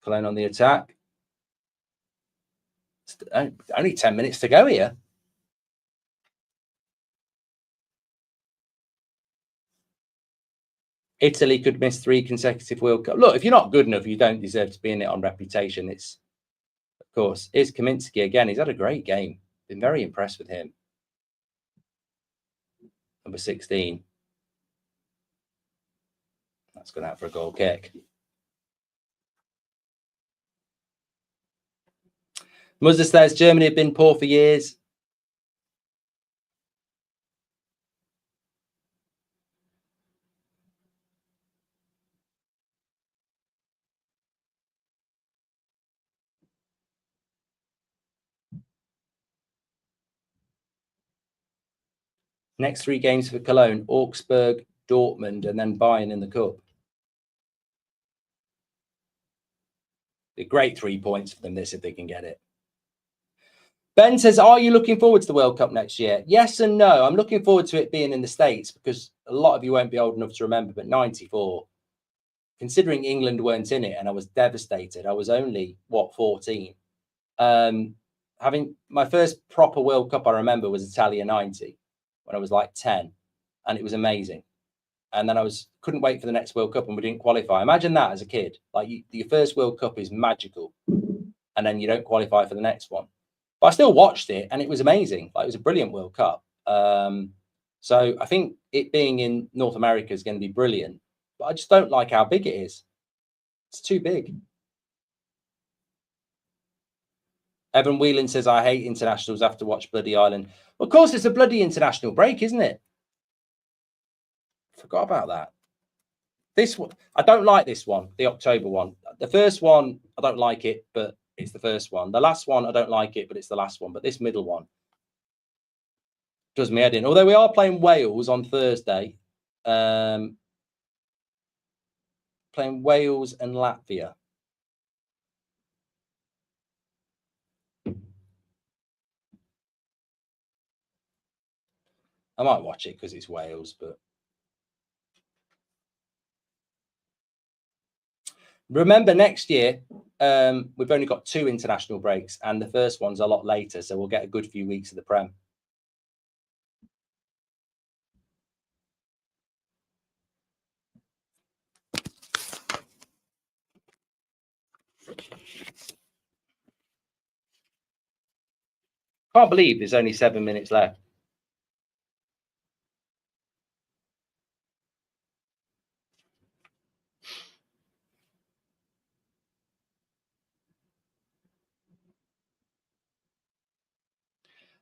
[SPEAKER 1] Cologne on the attack. Only 10 minutes to go here. Italy could miss 3 consecutive World Cup. Look, if you're not good enough, you don't deserve to be in it on reputation. It's, of course, here's Kaminsky again. He's had a great game. Been very impressed with him. Number 16. That's gone out for a goal kick. Muzza says Germany have been poor for years. Next 3 games for Cologne, Augsburg, Dortmund, and then Bayern in the Cup. A great 3 points for them, this, if they can get it. Ben says, are you looking forward to the World Cup next year? Yes and no. I'm looking forward to it being in the States because a lot of you won't be old enough to remember, but 94, considering England weren't in it and I was devastated. I was only, 14. having my first proper World Cup, I remember, was Italia 90 when I was like 10, and it was amazing. And then couldn't wait for the next World Cup, and we didn't qualify. Imagine that as a kid. Like your first World Cup is magical, and then you don't qualify for the next one. But I still watched it, and it was amazing. Like, it was a brilliant World Cup. So I think it being in North America is going to be brilliant. But I just don't like how big it is. It's too big. Evan Whelan says, I hate internationals after watch Bloody Ireland. Well, of course, it's a bloody international break, isn't it? Forgot about that. This one, I don't like this one, the October one. The first one, I don't like it, but it's the first one. The last one, I don't like it, but it's the last one. But this middle one does me head in. Although we are playing Wales on Thursday. Playing Wales and Latvia. I might watch it because it's Wales, but remember next year, we've only got 2 international breaks, and the first one's a lot later, so we'll get a good few weeks of the Prem. Can't believe there's only 7 minutes left.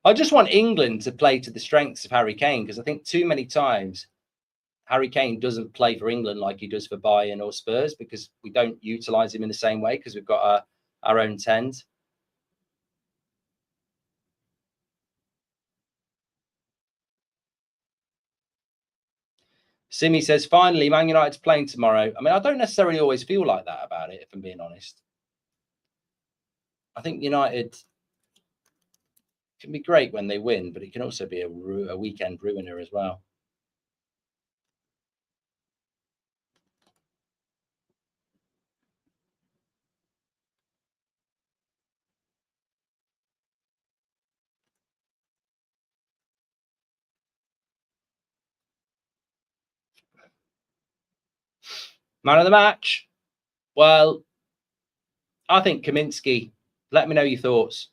[SPEAKER 1] I just want England to play to the strengths of Harry Kane, because I think too many times Harry Kane doesn't play for England like he does for Bayern or Spurs, because we don't utilise him in the same way because we've got our own 10s. Simi says, finally, Man United's playing tomorrow. I mean, I don't necessarily always feel like that about it, if I'm being honest. I think United can be great when they win, but it can also be a weekend ruiner as well. Man of the match. Well, I think Kaminsky. Let me know your thoughts.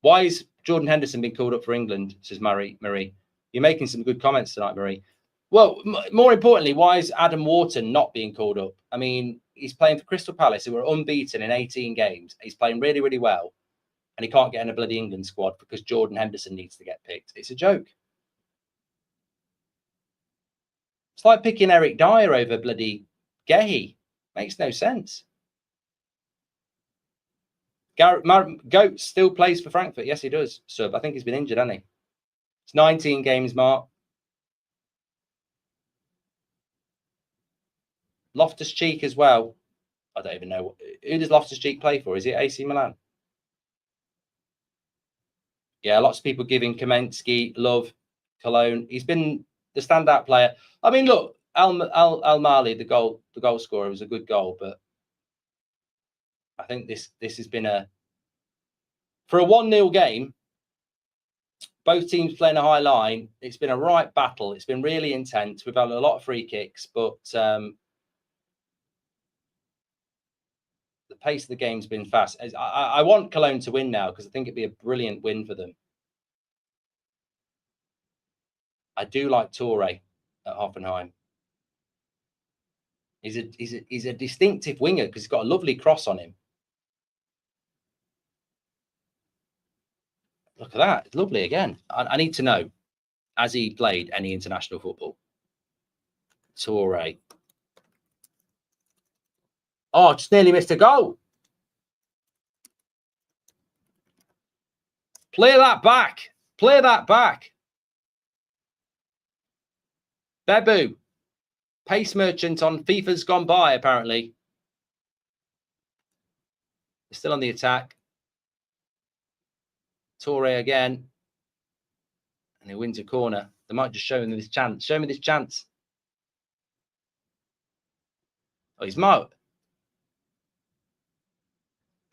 [SPEAKER 1] Why is Jordan Henderson being called up for England? Says Marie. You're making some good comments tonight, Marie. Well, more importantly, why is Adam Wharton not being called up? I mean, he's playing for Crystal Palace, who were unbeaten in 18 games. He's playing really, really well, and he can't get in a bloody England squad because Jordan Henderson needs to get picked. It's a joke. It's like picking Eric Dyer over bloody Gehi. Makes no sense. Goat still plays for Frankfurt. Yes, he does. Sub. I think he's been injured, hasn't he? It's 19 games, Mark. Loftus-Cheek as well. I don't even know. Who does Loftus-Cheek play for? Is it AC Milan? Yeah, lots of people giving Kaminsky love. Cologne. He's been the standout player. I mean, look, Al Mali, the goal scorer, was a good goal, but I think this has been for a 1-0 game. Both teams playing a high line. It's been a right battle. It's been really intense. We've had a lot of free kicks, but the pace of the game's been fast. I want Cologne to win now because I think it'd be a brilliant win for them. I do like Toure at Hoffenheim. He's a distinctive winger because he's got a lovely cross on him. Look at that. It's lovely again. I need to know, has he played any international football? Toure. Oh, just nearly missed a goal. Play that back. Play that back. Bebu. Pace merchant on FIFA's gone by, apparently. They're still on the attack. Toure again. And he wins a corner. They might just show him this chance. Show me this chance. Oh, he's Mo.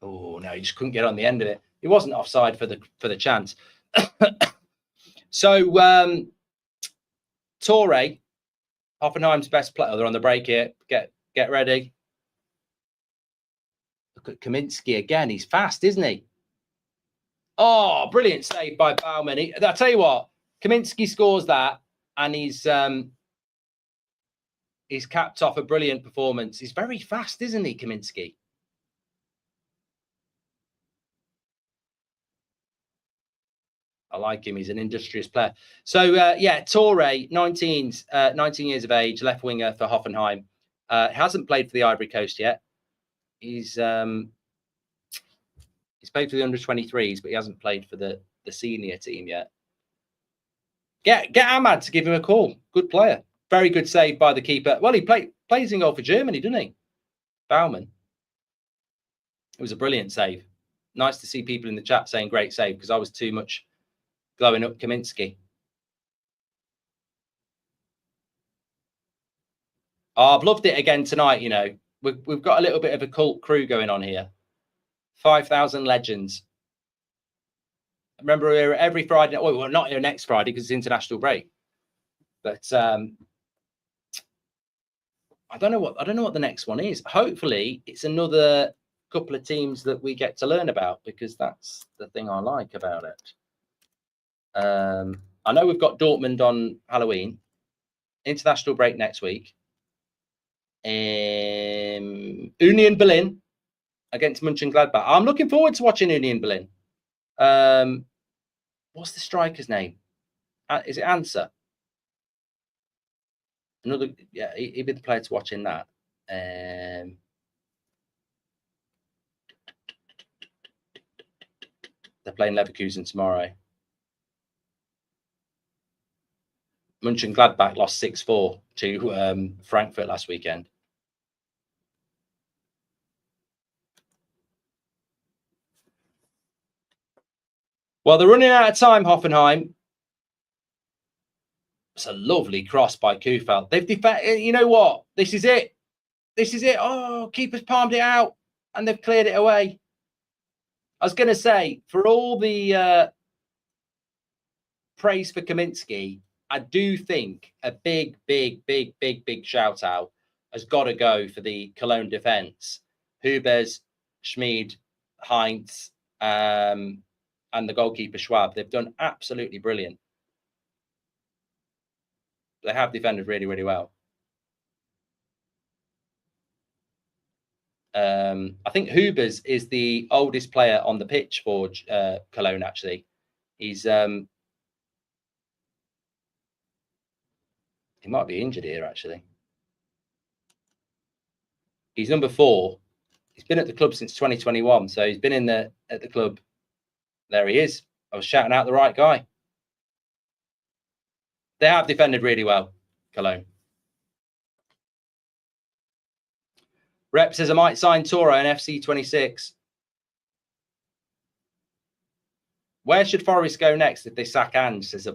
[SPEAKER 1] Oh no, he just couldn't get on the end of it. He wasn't offside for the chance. So Torre, Hoffenheim's best player. They're on the break here. Get ready. Look at Kaminsky again. He's fast, isn't he? Oh, brilliant save by Baumann. I'll tell you what, Kaminsky scores that, and he's capped off a brilliant performance. He's very fast, isn't he, Kaminsky? I like him. He's an industrious player. So, yeah, Torre, 19 years of age, left winger for Hoffenheim. Hasn't played for the Ivory Coast yet. He's played for the under-23s, but he hasn't played for the senior team yet. Get Ahmad to give him a call. Good player. Very good save by the keeper. Well, he plays in goal for Germany, doesn't he? Baumann. It was a brilliant save. Nice to see people in the chat saying great save, because I was too much glowing up Kaminsky. Oh, I've loved it again tonight. You know, we've got a little bit of a cult crew going on here. 5,000 legends. Remember, we're every Friday. Well, we're not here next Friday because it's international break. But I don't know what the next one is. Hopefully, it's another couple of teams that we get to learn about, because that's the thing I like about it. I know we've got Dortmund on Halloween, international break next week. Union Berlin against Mönchengladbach. I'm looking forward to watching Union Berlin. What's the striker's name? Is it Answer? Another, yeah, he'd be the player to watch in that. They're playing Leverkusen tomorrow. Mönchengladbach lost 6-4 to Frankfurt last weekend. Well, they're running out of time, Hoffenheim. It's a lovely cross by Kufel. They've defended. You know what? This is it. This is it. Oh, keeper's palmed it out, and they've cleared it away. I was going to say, for all the praise for Kaminsky, I do think a big shout out has got to go for the Cologne defense. Hubers, Schmid, Heinz, and the goalkeeper Schwab. They've done absolutely brilliant. They have defended really well. I think Hubers is the oldest player on the pitch for Cologne, actually. He's he might be injured here, actually. He's number 4. He's been at the club since 2021, so he's been at the club. There he is. I was shouting out the right guy. They have defended really well, Cologne. Rep says I might sign Toro and FC 26. Where should Forest go next if they sack Ange? Says,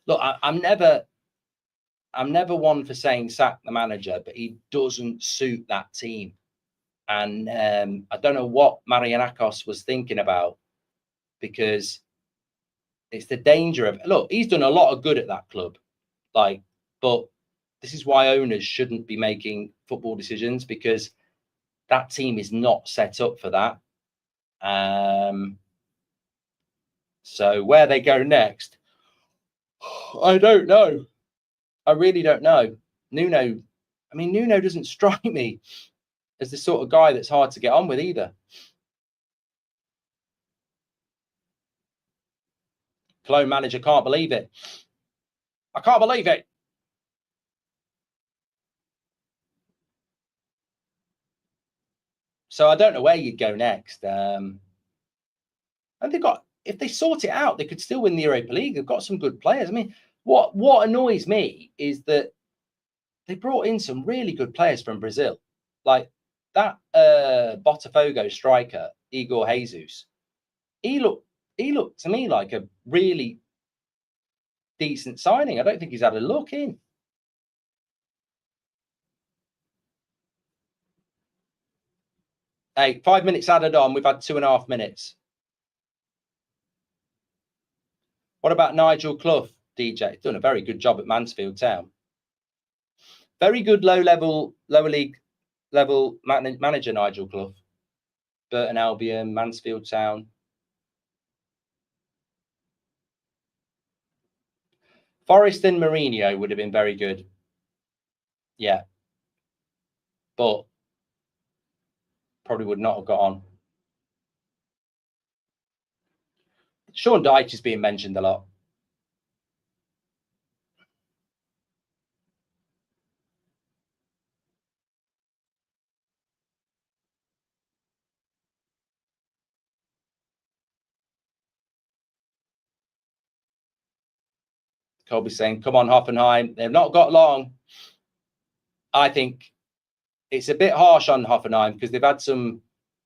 [SPEAKER 1] look, I'm never one for saying sack the manager, but he doesn't suit that team. And I don't know what Marianakos was thinking about, because it's the danger of, look, he's done a lot of good at that club, but this is why owners shouldn't be making football decisions, because that team is not set up for that. So where they go next, I don't know. I really don't know. Nuno doesn't strike me as the sort of guy that's hard to get on with either. Cologne manager can't believe it. I can't believe it. So I don't know where you'd go next. And if they sort it out, they could still win the Europa League. They've got some good players. I mean, what annoys me is that they brought in some really good players from Brazil, like that Botafogo striker Igor Jesus. He looked to me like a really decent signing. I don't think he's had a look in. Hey, 5 minutes added on. We've had 2.5 minutes. What about Nigel Clough, DJ? Done a very good job at Mansfield Town. Very good lower league level manager, Nigel Clough. Burton Albion, Mansfield Town. Forrest and Mourinho would have been very good. Yeah. But probably would not have got on. Sean Dyche is being mentioned a lot. Colby's saying, come on, Hoffenheim. They've not got long. I think it's a bit harsh on Hoffenheim because they've had some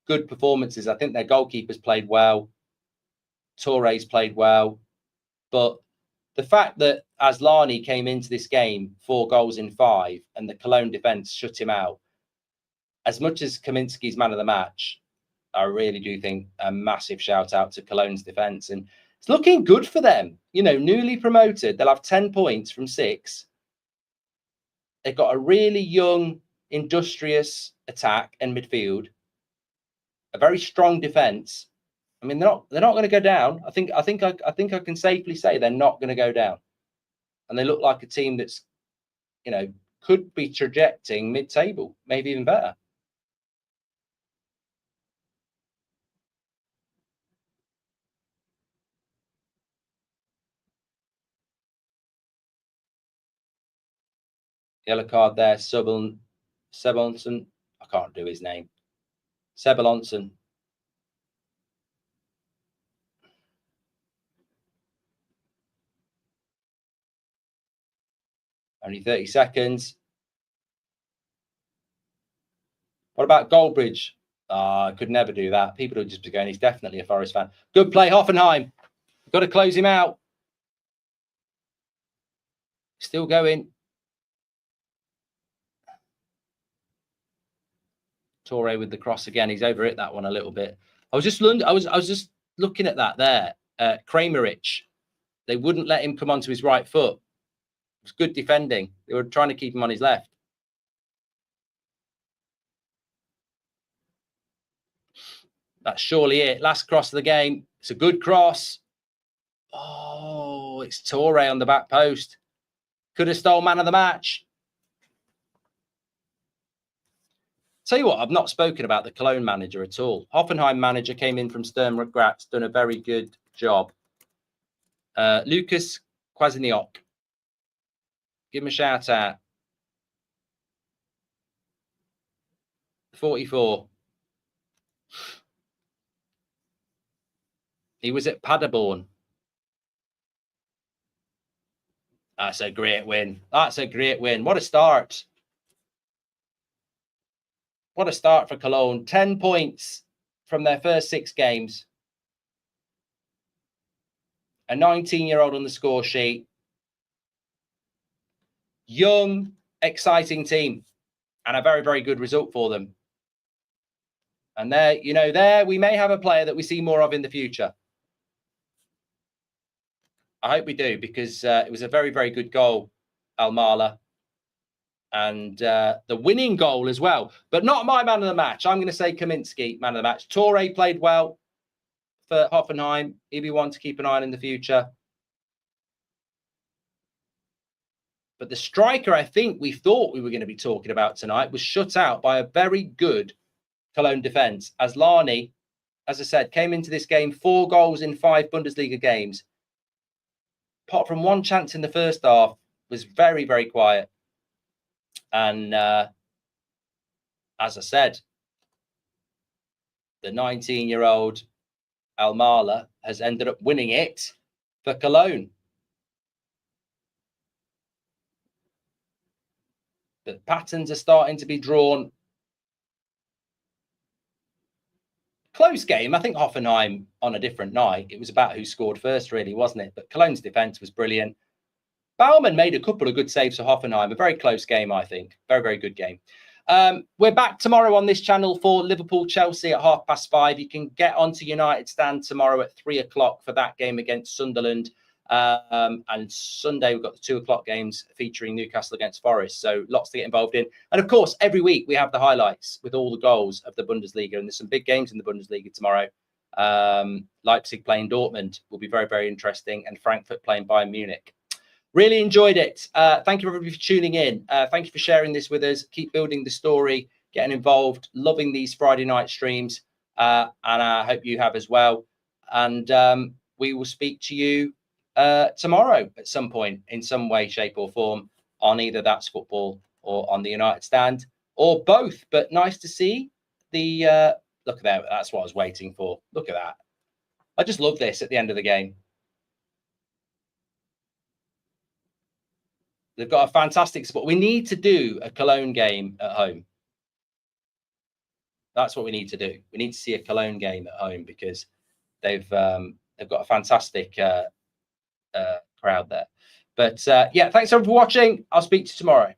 [SPEAKER 1] good performances. I think their goalkeepers played well. Touré's played well. But the fact that Aslani came into this game 4 goals in 5 and the Cologne defence shut him out, as much as Kaminski's man of the match, I really do think a massive shout out to Cologne's defence. And it's looking good for them. You know, newly promoted, they'll have 10 points from 6. They've got a really young, industrious attack and midfield, a very strong defence. I mean, they're not going to go down. I think I can safely say they're not going to go down. And they look like a team that's, you know, could be trajecting mid-table, maybe even better. Yellow card there, Sebelonson. I can't do his name. Sebelonson. Only 30 seconds. What about Goldbridge? I could never do that. People would just be going, he's definitely a Forest fan. Good play, Hoffenheim. Got to close him out. Still going. Touré with the cross again. He's over it that one a little bit. I was just looking at that there. Kramerich. They wouldn't let him come onto his right foot. It was good defending. They were trying to keep him on his left. That's surely it. Last cross of the game. It's a good cross. Oh, it's Touré on the back post. Could have stole man of the match. Tell you what, I've not spoken about the Cologne manager at all. Hoffenheim manager came in from Sturm Graz, done a very good job. Lucas Kwasniok. Give him a shout out. 44. He was at Paderborn. That's a great win. That's a great win. What a start. What a start for Cologne. 10 points from their first 6 games. A 19-year-old on the score sheet. Young, exciting team. And a very, very good result for them. And there, you know, there we may have a player that we see more of in the future. I hope we do, because it was a very, very good goal, Almala. And the winning goal as well. But not my man of the match. I'm going to say Kaminski, man of the match. Touré played well for Hoffenheim. He'll be one to keep an eye on in the future. But the striker I think we thought we were going to be talking about tonight was shut out by a very good Cologne defence. Aslani, as I said, came into this game 4 goals in 5 Bundesliga games. Apart from 1 chance in the first half, was very, very quiet. And as I said, the 19-year-old Almala has ended up winning it for Cologne. But patterns are starting to be drawn. Close game. I think Hoffenheim on a different night. It was about who scored first, really, wasn't it? But Cologne's defence was brilliant. Baumann made a couple of good saves for Hoffenheim. A very close game, I think. Very, very good game. We're back tomorrow on this channel for Liverpool-Chelsea at 5:30. You can get onto United Stand tomorrow at 3 o'clock for that game against Sunderland. And Sunday, we've got the 2 o'clock games featuring Newcastle against Forest. So lots to get involved in. And of course, every week we have the highlights with all the goals of the Bundesliga. And there's some big games in the Bundesliga tomorrow. Leipzig playing Dortmund will be very, very interesting. And Frankfurt playing Bayern Munich. Really enjoyed it. Thank you everybody for tuning in. Thank you for sharing this with us. Keep building the story, getting involved, loving these Friday night streams. And I hope you have as well. And we will speak to you tomorrow at some point in some way, shape or form on either That's Football or on the United Stand or both. But nice to see the look at that. That's what I was waiting for. Look at that. I just love this at the end of the game. They've got a fantastic support. We need to do a Cologne game at home. That's what we need to do. We need to see a Cologne game at home because they've got a fantastic crowd there. But yeah, thanks everyone for watching. I'll speak to you tomorrow.